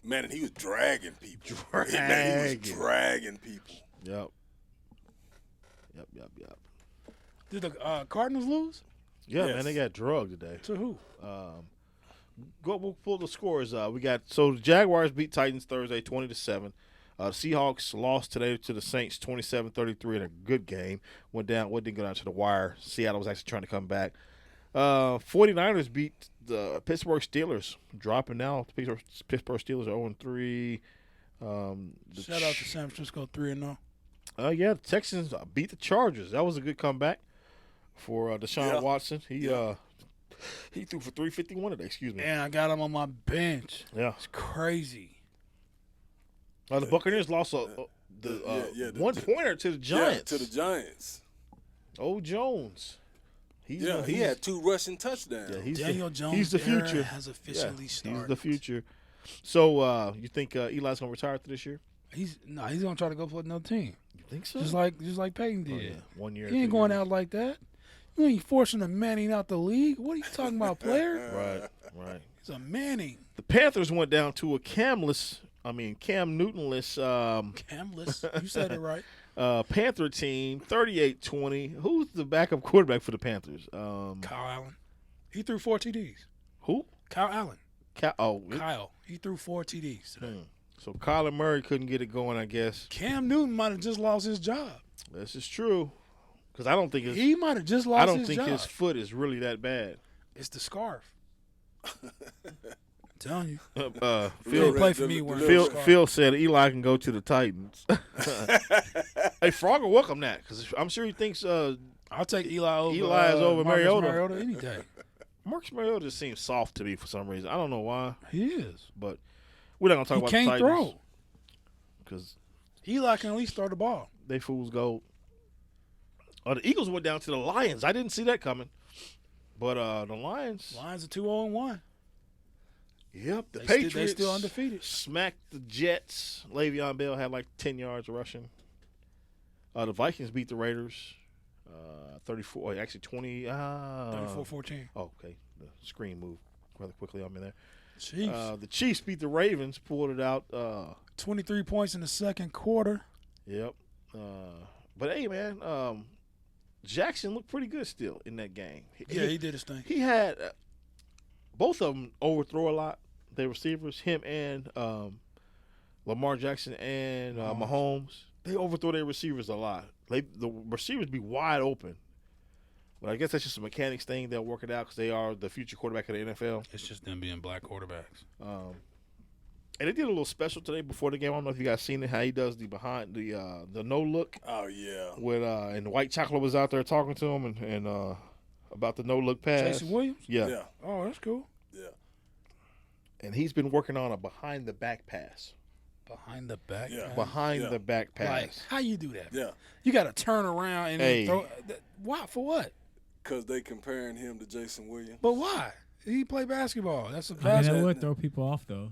Man, and he was dragging people. Dragging. He was dragging people. Yep. Did the Cardinals lose? Yeah, Yes. man, they got drugged today. To who? We'll pull the scores. We got the Jaguars beat Titans Thursday 20-7. Seahawks lost today to the Saints 27-33 in a good game. Didn't go down to the wire. Seattle was actually trying to come back. 49ers beat the Pittsburgh Steelers, dropping now. The Pittsburgh Steelers are 0-3. Shout out to San Francisco 3-0. Yeah, the Texans beat the Chargers. That was a good comeback for Deshaun Watson. He threw for 351 today. Excuse me. Man, I got him on my bench. Yeah, It's crazy. the Buccaneers lost the 1 pointer to the Giants. Yeah, to the Giants. Old Jones. He had 2 rushing touchdowns. Yeah, Daniel Jones' he's the era future. has officially started. He's the future. So you think Eli's gonna retire after this year? He's gonna try to go for another team. You think so? Just like Peyton did. Oh, yeah. 1 year. He ain't going out like that. You ain't forcing a Manning out the league. What are you talking about, player? Right. It's a Manning. The Panthers went down to a Cam Newton-less Camless. You said it right. Panther team, 38-20. Who's the backup quarterback for the Panthers? Kyle Allen. He threw 4 TDs. Who? Kyle Allen. Kyle. He threw 4 TDs today. So Kyler Murray couldn't get it going, I guess. Cam Newton might have just lost his job. This is true. Because I don't think he might have just lost his job. I don't think his foot is really that bad. It's the scarf. I'm telling you. Phil play for me wearing Phil said Eli can go to the Titans. Hey, Frogg will welcome that because I'm sure he thinks I'll take Eli over. Eli is over Marcus Mariota any day. Marcus Mariota just seems soft to me for some reason. I don't know why. He is. But we're not going to talk about the He Titans. can't throw. Because Eli can at least throw the ball. They fool's gold. The Eagles went down to the Lions. I didn't see that coming. But the Lions. Lions are 2-0-1. Yep. The They Patriots. they still undefeated. Smacked the Jets. Le'Veon Bell had like 10 yards rushing. The Vikings beat the Raiders. 34. Actually, 20. 34-14. Oh, okay. The screen moved rather quickly on me there. Chiefs. The Chiefs beat the Ravens. Pulled it out. 23 points in the second quarter. Yep. But hey, man, Jackson looked pretty good still in that game. He did his thing. He had both of them overthrow a lot. They receivers, him and Lamar Jackson and Mahomes. They overthrow their receivers a lot. The receivers be wide open. But I guess that's just a mechanics thing. They'll work it out because they are the future quarterback of the NFL. It's just them being black quarterbacks. And they did a little special today before the game. I don't know if you guys seen it. How he does the behind the no look. Oh yeah. With and White Chocolate was out there talking to him and about the no look pass. Jason Williams. Yeah. Oh, that's cool. Yeah. And he's been working on a behind the back pass. Behind the back. Yeah. Behind the back pass. Like, how you do that? Yeah. You got to turn around and then throw. Why? For what? Because they comparing him to Jason Williams. But why? He play basketball. That's a I mean, basketball. that would throw people off though.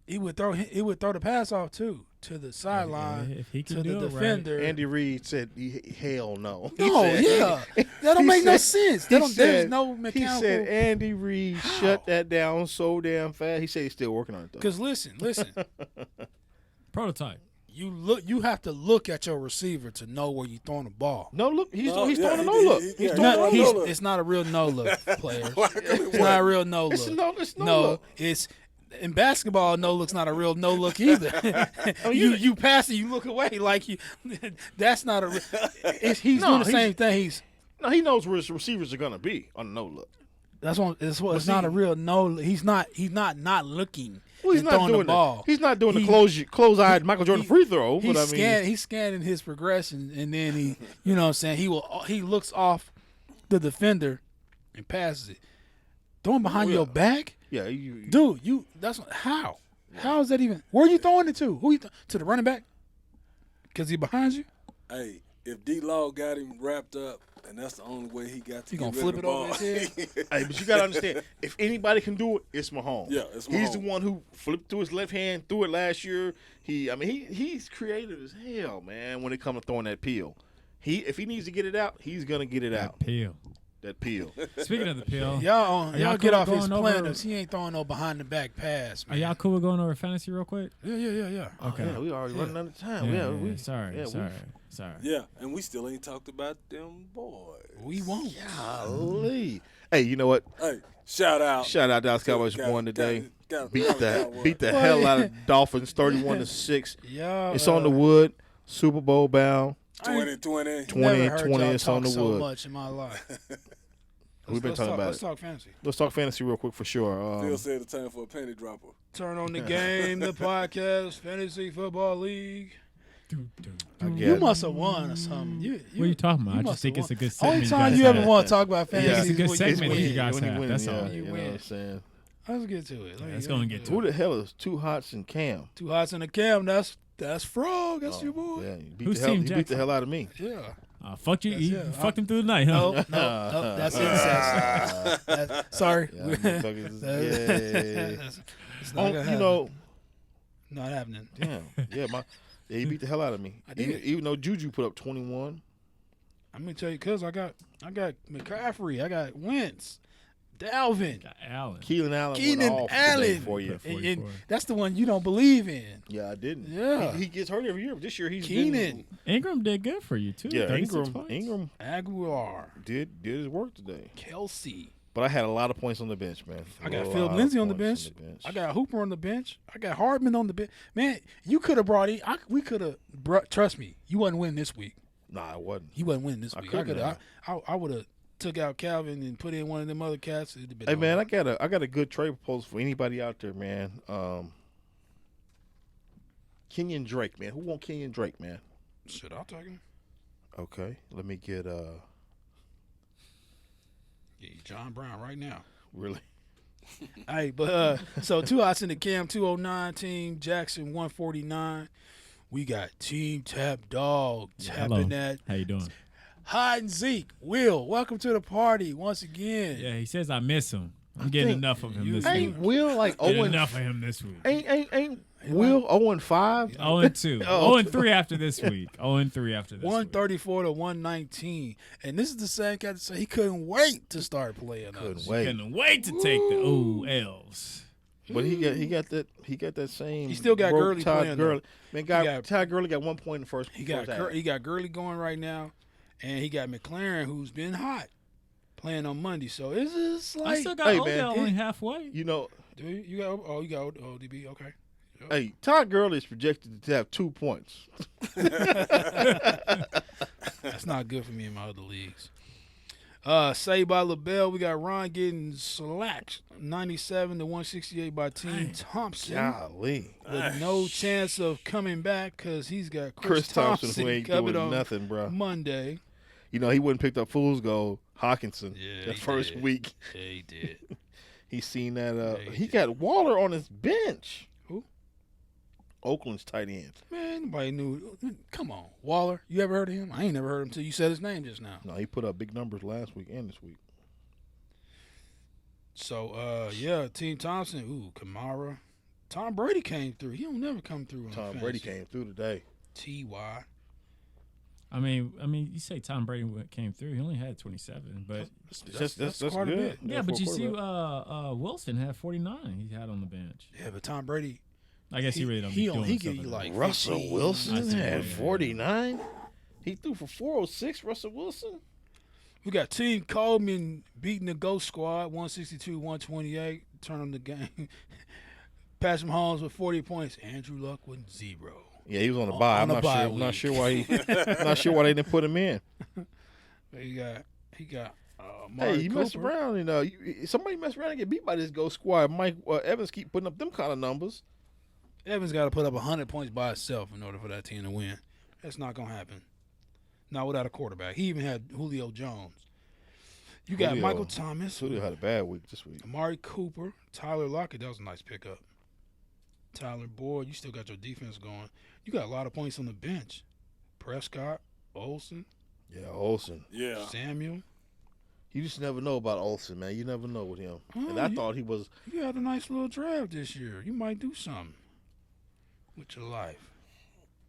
He would throw the pass off too to the sideline If he can to do the it right. defender. Andy Reid said, "Hell no." No, yeah, that don't make no sense. There's no mechanical. He said Andy Reid shut that down so damn fast. He said he's still working on it though. Because listen, Prototype. You have to look at your receiver to know where you're throwing the ball. No look, he's throwing a no he- look. he- He's yeah, throwing a no He's- look. It's not a real no look, players. It's It's not a real no look. It's no look. It's in basketball. No look's not a real no look either. you pass it, you look away like you. That's not a. He's doing the same thing. He knows where his receivers are gonna be on the no look. That's what. It's not a real no. He's not looking. Well, he's and not throwing doing the ball. He's not doing the close-eyed Michael Jordan free throw. But I mean, he's scanning his progression, and then he, you know what I'm saying, he looks off the defender and passes it. Throwing behind your back? Yeah, Dude, how? How is that even? Where are you throwing it to? Who to the running back? Because he behind you? Hey, if D-Law got him wrapped up, and that's the only way he got to He get gonna rid flip of it the over ball. his head? Hey, but you gotta understand, if anybody can do it, it's Mahomes. Yeah, it's He's the Mahomes. one who flipped to his left hand, threw it last year. He's creative as hell, man. When it comes to throwing that peel, if he needs to get it out, he's gonna get it out. Peel. That peel. Speaking of the peel, Y'all y'all get cool off his going over- planners. He ain't throwing no behind the back pass, are man. y'all cool with going over fantasy real quick? Yeah. Okay. Yeah, we already running out of time. Yeah, sorry. Yeah, and we still ain't talked about them boys. We won't. Golly. Hey, you know what? Hey, shout out Dallas Cowboys Got- won today. got- Beat Cowboys. the hell out of Dolphins, 31-6. Yeah. It's on the wood. Super Bowl bound. 2020. 2020. It's on the so wood. much in my life. We've been talking about Let's it. talk fantasy. Let's talk fantasy real quick for sure. Phil said it's time for a penny dropper. Turn on the game, the podcast, fantasy football league. You it. must have won or something. What are you talking about? I must just think have it's a won. good segment. Only you time guys you ever have. want to talk about fantasy. Yeah, it's a good is when segment you you guys when you have. win, That's yeah, all. you know what I'm saying? Let's get to it. Let's go and get to Who the hell is Two Hots and Cam? Two Hots and a Cam. That's Frog. That's your boy. Yeah, you beat Who's the hell, Team you beat the Jackson? hell out of me. Yeah. Fuck you. You it. fucked him through the night, huh? No, that's incest. Sorry. Yeah, motherfuckers, yay. It's not gonna You know, not happening. damn, yeah, you beat the hell out of me. I did. Even though Juju put up 21. I'm gonna tell you, cause I got McCaffrey, I got Wentz, Dalvin. Got Allen. Keelan Allen went Keenan off today Allen. for you. And that's the one you don't believe in. Yeah, I didn't. Yeah. He gets hurt every year. But this year he's Keenan. Ingram did good for you too. Yeah, 36 points. Ingram Aguilar. did his work today. Kelsey. But I had a lot of points on the bench, man. I got Philip Lindsay on the bench. I got Hooper on the bench. I got Hardman on the bench. Man, you could have brought in. We could have. Trust me, you wasn't winning this week. Nah, I wasn't. You wasn't winning this week. couldn't have. I would have took out Calvin and put in one of them other cats. It'd have been Hey man, over. I got a good trade proposal for anybody out there, man. Kenyon Drake, man. Who want Kenyon Drake, man? Shit, I'll take him. Okay, let me get Yeah, John Brown right now. really. Hey, but so 2 hots in the Cam 209, Team Jackson 149. We got Team Tap Dog Hello. tapping that. How you doing? Hide and Zeke. Will, welcome to the party once again. Yeah, he says I miss him. I'm getting enough of him this week. Ain't Will like Getting 0 enough of him this week. Ain't Will 0-5? 0-2. Oh. 0-3 after this week. 0-3 after this week. 134 to 119. And this is the same guy that said he couldn't wait to start playing us. Couldn't wait to take the L's. But he got that same. He still got broke Gurley Todd playing, Gurley. though. Man, Todd Gurley got 1 point in the first. He got Gurley going right now, and he got McLaren who's been hot playing on Monday. So it's just like I still got Odell only halfway. You know, do you got ODB? Okay. Yep. hey, Todd Gurley is projected to have 2 points. That's not good for me in my other leagues. Saved by LaBelle, we got Ron getting slacked 97 to 168 by Team Thompson. Golly. With no chance of coming back because he's got Chris Thompson who ain't covered doing on nothing, bro. Monday. You know, he wouldn't picked up Fool's Gold, Hawkinson, Yeah, that he first did. week. Yeah, he did. He seen that. Yeah, he got Waller on his bench. Who? Oakland's tight end. Man, nobody knew. Come on. Waller, you ever heard of him? I ain't never heard him until you said his name just now. No, he put up big numbers last week and this week. So, yeah, Team Thompson. Ooh, Kamara. Tom Brady came through. He don't never come through. on Tom fantasy. Brady came through today. T.Y. I mean, you say Tom Brady came through. He only had 27, but That's quite a good. bit. yeah, but you see, Wilson had 49. He had on the bench. Yeah, but Tom Brady. I guess he really don't. Be doing He stuff give you like like Russell 15. Wilson I see had what you mean. 49. He threw for 406. Russell Wilson. We got Team Coleman beating the Ghost Squad 162-128. Turn on the game. Patrick Mahomes with 40 points. Andrew Luck with 0. Yeah, he was on the bye. On I'm a not bye sure. I'm not sure why he. Not sure why they didn't put him in. He got. Hey, Amari you Cooper. mess around and somebody mess around and get beat by this Ghost Squad. Mike Evans keep putting up them kind of numbers. Evans got to put up 100 points by himself in order for that team to win. That's not gonna happen. Not without a quarterback. He even had Julio Jones. You got Julio- Michael Thomas, Julio had a bad week this week. Amari Cooper, Tyler Lockett. That was a nice pickup. Tyler Boyd, you still got your defense going. You got a lot of points on the bench. Prescott, Olsen, Yeah, Olsen. Yeah. Samuel. You just never know about Olsen, man. You never know with him. Oh, and I you- thought he was. You had a nice little draft this year. You might do something with your life.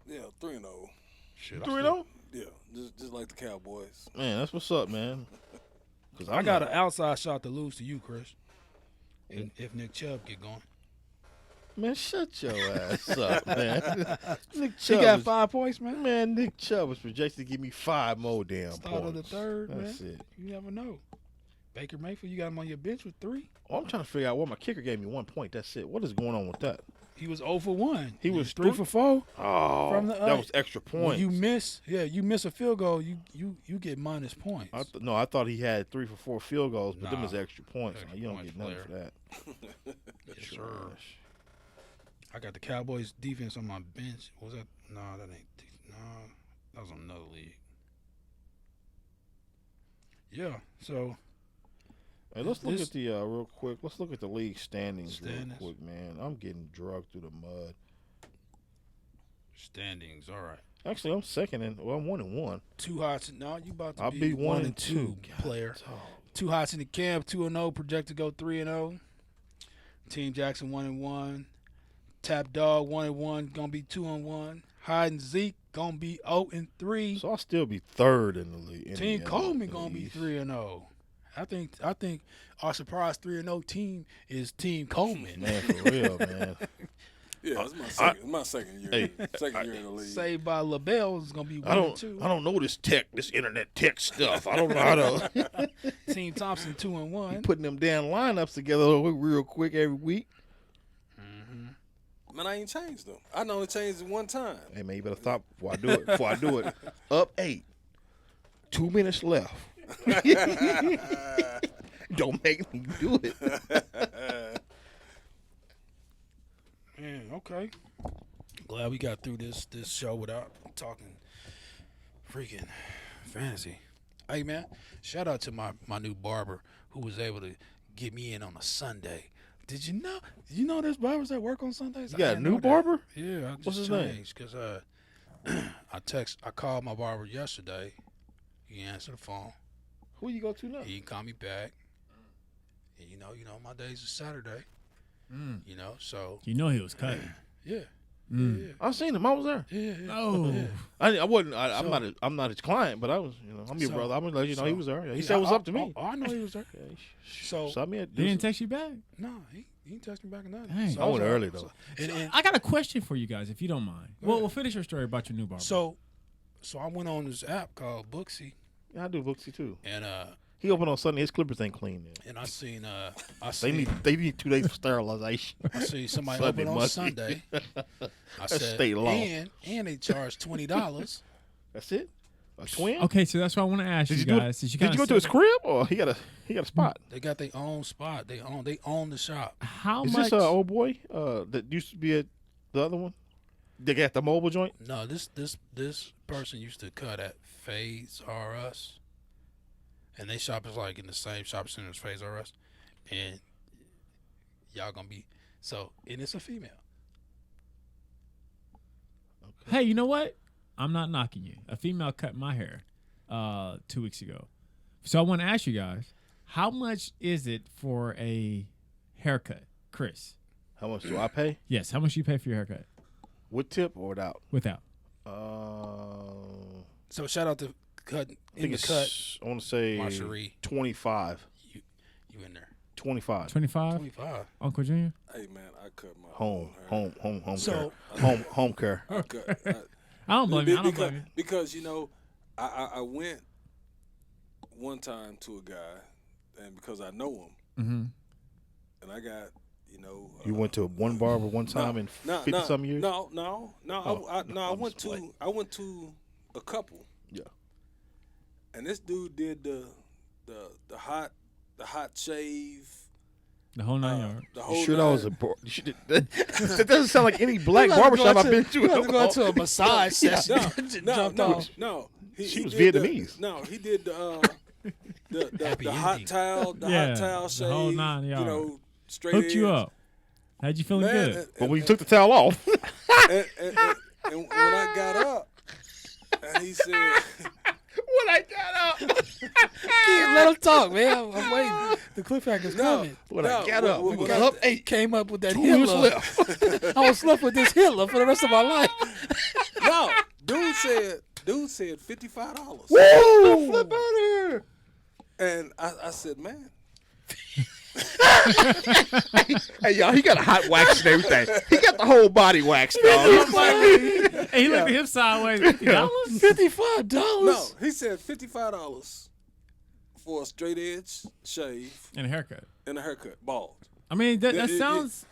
Yeah, 3-0. Shit, 3-0? Yeah, just like the Cowboys. Man, that's what's up, man. Cause I got an outside shot to lose to you, Chris. If Nick Chubb get going. Man, shut your ass up, man. Nick He Chubb got is- 5 points, man. Man, Nick Chubb was projected to give me 5 more damn Start points. of the third, That's man. it. You never know. Baker Mayfield, you got him on your bench with 3. Oh, I'm trying to figure out why my kicker gave me 1 point. That's it. What is going on with that? He was 0 for 1. He was 3 for 4. Oh, From the that was extra When points. you miss a field goal, you get minus points. I thought he had 3 for 4 field goals, but them Nah. is extra points. Extra You don't points, get nothing player. for that. Yes, sir. I got the Cowboys defense on my bench. Was that? No, that ain't. No, that was on another league. Yeah. So Hey, let's look This- at the real quick. Let's look at the league standings real Standings. quick, man. I'm getting drugged through the mud. standings. All right. Actually, I'm second and I'm 1-1. 2 hots. No, you about to I'll be 1 and 2 God, player. dog. 2 hots in the camp. 2-0. Projected to go 3-0. Team Jackson 1-1. Tap Dog 1-1. Gonna be 2-1. Hide and Zeke gonna be 0-3. So I'll still be third in the league. Team Coleman gonna be 3-0. I think our surprise 3-0 team is Team Coleman. Man, for real, man. Yeah, it's my second year. Hey, second year in the league. Saved by LaBelle is gonna be 1 I and don't 2. I don't know this internet tech stuff. I don't know how to Team Thompson 2-1. putting them damn lineups together real quick every week. Man, I ain't changed them. I only changed it one time. Hey man, you better stop before I do it. Up 8. 2 minutes left. Don't make me do it. Man, okay. Glad we got through this show without talking freaking fantasy. Hey man, shout out to my new barber who was able to get me in on a Sunday. Did you know there's barbers that work on Sundays? You got a didn't new know that. barber? Yeah, I What's just his name? changed because I called my barber yesterday. He answered the phone. Who you go to now? He called me back. And you know, my days are Saturday. You know, so You know he was cutting. yeah. I seen him. I was there. Yeah. Oh. Yeah. I wasn't. I'm So- not. I'm not his client, but I was. I'm your So- brother. I'm gonna let you know he so- was there. Yeah, he Yeah, said what's up to me. I know he was there. Yeah, So saw me at. He didn't text you back? no, he didn't text me back or nothing. Dang. So I went was early, like- though. And I got a question for you guys, if you don't mind. Go Well, ahead. we'll finish your story about your new barber. so I went on this app called Booksy, Yeah, I do Booksy too. and He opened on Sunday. His clippers ain't clean. Man. and I seen They need 2 days for sterilization. I see somebody Sunday open on must be. Sunday. I That's said, state law. and they charge $20. That's it. A twin. okay, so that's what I want to ask Did you you do it- guys. Since you Did you kinda go to his said- crib or he got a spot? They got their own spot. They own the shop. How Is much? this old boy that used to be at the other one? They got the mobile joint. No, this person used to cut at Fades R Us, and they shop is like in the same shop center as Fades R Us, and y'all gonna be and it's a female. Hey, you know what? I'm not knocking you. A female cut my hair 2 weeks ago. So I want to ask you guys, how much is it for a haircut, Chris? How much do I pay? Yes, how much do you pay for your haircut? With tip or without? Without. So shout out to cut I in think the it's. cut. I want to say Marcherie. 25. You in there? 25. 25? 25. Uncle Junior? Hey man, I cut my Home care. So- Home care. I cut, I don't blame you. I don't blame you. because I went one time to a guy, and because I know him, Mm-hmm. and I got You went to one barber one time in 50-something years? No. Oh, I I'm went just playing. to a couple. Yeah. And this dude did the hot shave. The whole 9 yards. The You whole sure that nine. was that doesn't sound like any black barbershop I've been to. You have to go to a massage session. Jumped off. No. She was did Vietnamese. He did Happy the hot ending. towel, Yeah, hot towel the shave. whole 9 yards. Straight Hooked you edge. up. How'd you feeling Man, good? But when you took the towel off, and when I got up, and he said, when I got up, Let him talk, man. I'm waiting. The cliffhanger's coming. when I got up, when we I- was up 8. Came up with that 2 years Hitler. left. I was left with this Hitler for the rest of my life. no, dude said $55. Woo! Flip out of here. And I said, man, Hey, y'all, he got a hot wax and everything. He got the whole body waxed, dog. Hey, he looked at him sideways. $50? $55. no, he said $55 for a straight edge shave And a haircut. and a haircut, bald. I mean, that Yeah, sounds.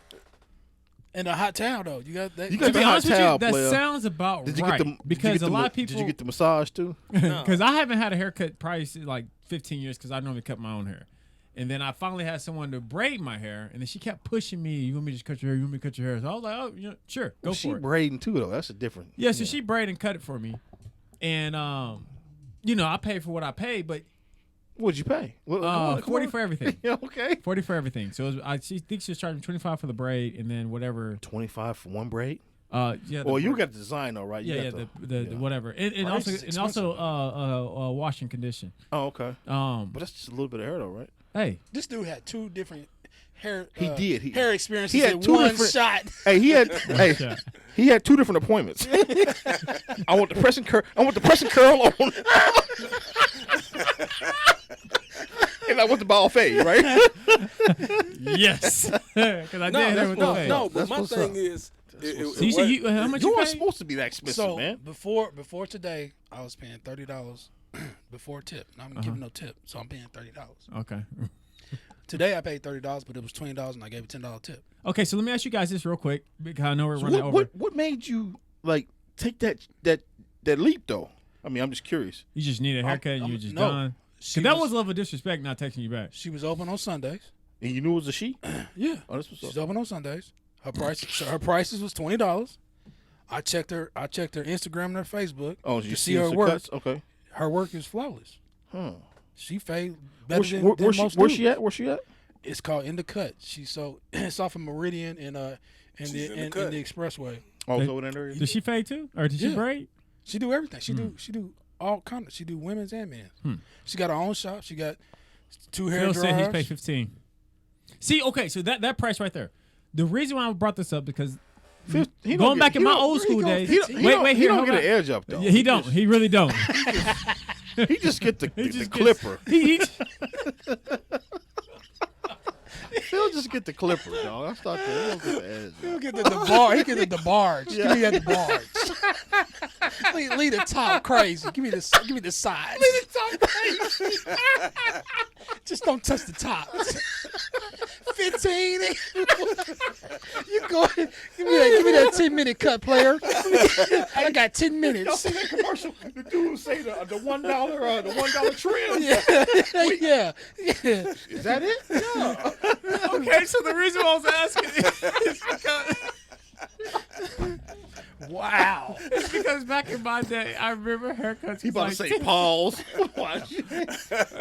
And a hot towel though. You got that. You To got be the hot honest with towel, you, that player. sounds about Did you right. get the? Because a lot of Did people. you get the massage too? Because I haven't had a haircut price in like 15 years because I normally cut my own hair. And then I finally had someone to braid my hair, and then she kept pushing me. You want me to just cut your hair? You want me to cut your hair? So I was like, oh, sure, go She for it. braiding too, though. That's a different. Yeah, so she braided and cut it for me, and I paid for what I paid, but What'd you pay? Come on. 40 for everything. Yeah, okay. 40 for everything. So she thinks she was charging 25 for the braid, and then whatever. 25 for one braid. Yeah. Well, you got the design though, right? You Yeah, got the whatever, and Price also is and also wash and condition. Oh, okay. But But that's just a little bit of hair though, right? hey, This dude had two different hair. He did. hair experiences he had in two one different- shot. Hey, he had. hey, yeah. he had 2 different appointments. I want the pressing curl. I want the pressing curl on. And I went to buffet, right? Yes. Because I did hit her with the fade. No, but That's my what's thing up. is, So you said how much You you weren't paid? supposed to be that expensive, So man. before today, I was paying $30 before tip. Now I'm giving no tip, so I'm paying $30. Okay. Today I paid $30, but it was $20, and I gave a $10 tip. Okay, so let me ask you guys this real quick because I know we're running over. What made you like take that leap though? I mean, I'm just curious. You just need a haircut and you were just no. done. She Because that was a level of disrespect not texting you back. She was open on Sundays. And you knew it was a she? Yeah, Oh, that's what's she's up. open on Sundays. Her prices was $20. I checked her Instagram and her Facebook. Oh, to you see her the work. cuts? Okay. Her work is flawless. Huh. She fade better than most Where dudes. she at? Where she at? It's called In the Cut. It's off of Meridian and in the expressway. Oh, it's over there. Did she fade too? Or did she Yeah. braid? She do everything. She do all kind of. She do women's and men's. She got her own shop. She got 2 hair Phil dryers. said he's paid 15. See, okay, so that price right there. The reason why I brought this up because He going don't back get- in he my don't- old he school don't- days. He don't, Wait, he here, don't hold get on. an edge up though. Yeah, he don't. He really don't. He just get the just gets- clipper. He He'll just get the clipper, dog. I thought that. He don't get the edge. He'll get the bar. He get the barge. Give me the barge. leave the top crazy. Give me the sides. Leave the top crazy. Just don't touch the top. 15. You go ahead. Give me that 10-minute cut, player. I got 10 Y'all minutes. see that commercial? The dude who say the $1 trim. Yeah. Is that it? Yeah. okay, so the reason why I was asking is because Wow. it's because back in my day, I remember haircuts. He was about like to say 10. pause. Watch.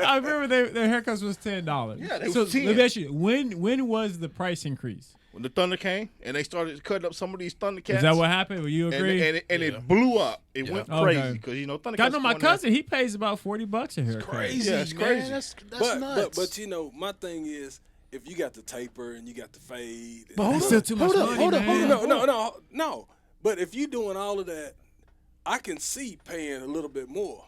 I remember their haircuts was $10. Yeah, they so was 10. let me ask you, when was the price increase? When the thunder came and they started cutting up some of these Thundercats. Is that what happened? Will you agree? And it blew up. It went Okay. crazy because Thundercats. I know my going there. cousin. He pays about $40 a haircut. Crazy, Yeah, it's man. crazy. That's but nuts. my thing is, if you got the taper and you got the fade, But hold It's up, still too much money, hold up, man. hold up. no. But if you doing all of that, I can see paying a little bit more.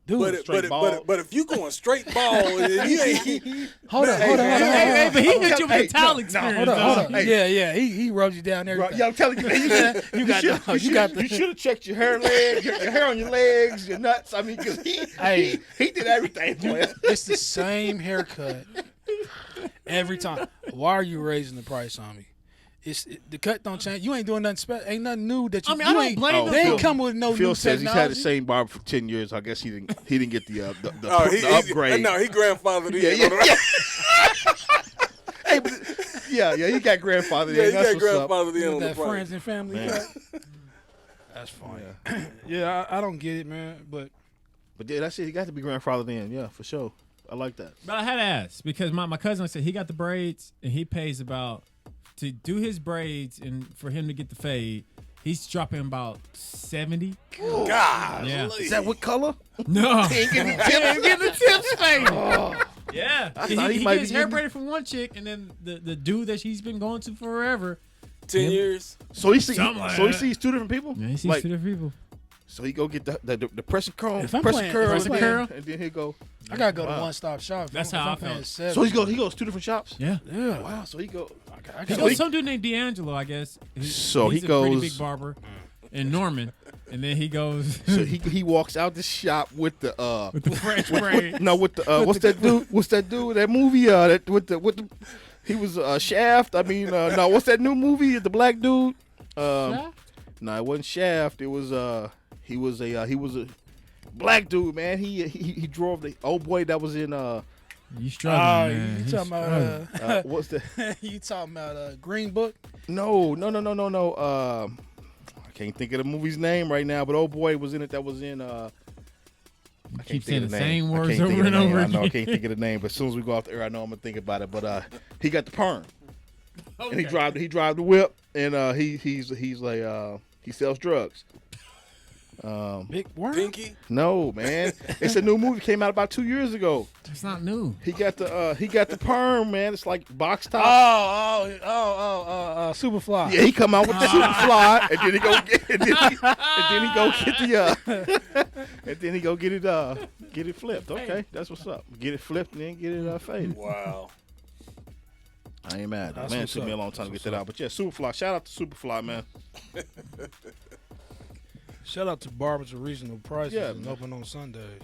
Dude, But if you going straight ball, and you ain't. hold up. Hey, but he hit you with Hey, the towel no, experience. Hold up. Hey. Yeah. He rubs you down there. Right, yeah, I'm telling you, man, you should have checked your hair, your hair on your legs, your nuts. I mean, because he did everything. Boy. It's the same haircut every time. Why are you raising the price on me? The cut don't change. You ain't doing nothing special. Ain't nothing new that you. I mean, I don't ain't, blame them They for ain't come with no Phil new says technology. he's had the same barber for 10 years. I guess he didn't get the He upgrade. No, he grandfathered in. Yeah. Hey, but, yeah, he got grandfathered Yeah, in. he That's got what's up. grandfathered in on the that price. friends and family Man. cut. That's funny. Yeah, I don't get it, man. But Yeah, that's it. He got to be grandfathered in. Yeah, for sure. I like that. But I had to ask because my cousin said he got the braids and he pays about to do his braids and for him to get the fade. He's dropping about 70. God, Yeah. Is that what color? No, He ain't getting he ain't getting the tips faded. Yeah, I he thought he gets might his be hair getting- braided from one chick, and then the dude that he's been going to forever. 10 years. So he sees Something like he that. sees two different people. Yeah, he sees Like, two different people. so he go get the pressure curl, If I'm pressure playing- curl, if I'm and playing- then- and then he go. I gotta go to Wow. one stop shop. If That's I'm- how if I I'm felt. paying So he $7. goes two different shops. Yeah. Yeah. Wow. So he go. I He gotta goes some dude named D'Angelo, I guess. So he's he a pretty goes- big barber in Norman, and then he goes So he walks out the shop with the with the French braid. no with the what's that dude? What's that dude? That movie? That with the he was Shaft. I mean no. What's that new movie? The black dude. No, it wasn't Shaft. It was he was a black dude, man. He drove the old boy that was in You struggling, man. You He's talking about struggling. what's the you talking about Green Book? no. I can't think of the movie's name right now, but old boy was in it. That was in I keep can't saying think of the the name. same I words can't think over of and the name. over I know I again. can't think of the name, but as soon as we go off the air, I know I'm gonna think about it. But he got the perm, and he drive the whip, and he's like he sells drugs. Big worm. Pinky. No, man, it's a new movie came out about 2 years ago. It's not new. He got the perm, man. It's like box top. Superfly. Yeah, he come out with the super fly, and then he go get, and then he go get the And then he go get it flipped. Okay, that's what's up. Get it flipped and then get it faded. Wow. I ain't mad. That's Man, it what's took me a up. long time to That's get that out. But yeah, Superfly. Shout out to Superfly, man. Shout out to Barbers at Reasonable Prices Yeah, and man. open on Sundays.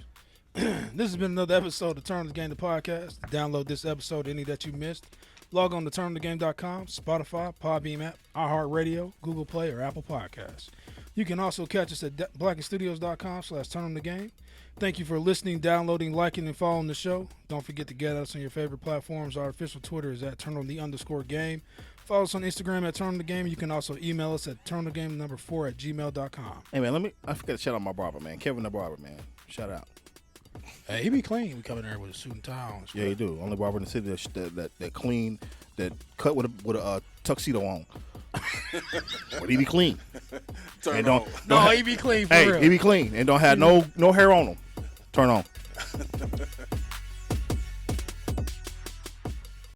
This has been another episode of Turn the Game, the podcast. Download this episode, any that you missed. Log on to turnthegame.com, Spotify, Podbeam app, iHeartRadio, Google Play, or Apple Podcasts. You can also catch us at blackandstudios.com/turnthegame. Thank you for listening, downloading, liking, and following the show. Don't forget to get us on your favorite platforms. Our official Twitter is at @turnonthegame. Follow us on Instagram at turnonthegame. You can also email us at turnthegame4@gmail.com. Hey man, I forgot to shout out my barber, man. Kevin the barber, man. Shout out. Hey, he be clean. We come in there with a suit and tie on. Yeah, he do. Only barber in the city that clean, that cut with a tuxedo on. But he be clean. Turn And on. No, he be clean for Hey, real. he be clean and don't have no hair on him. Turn on.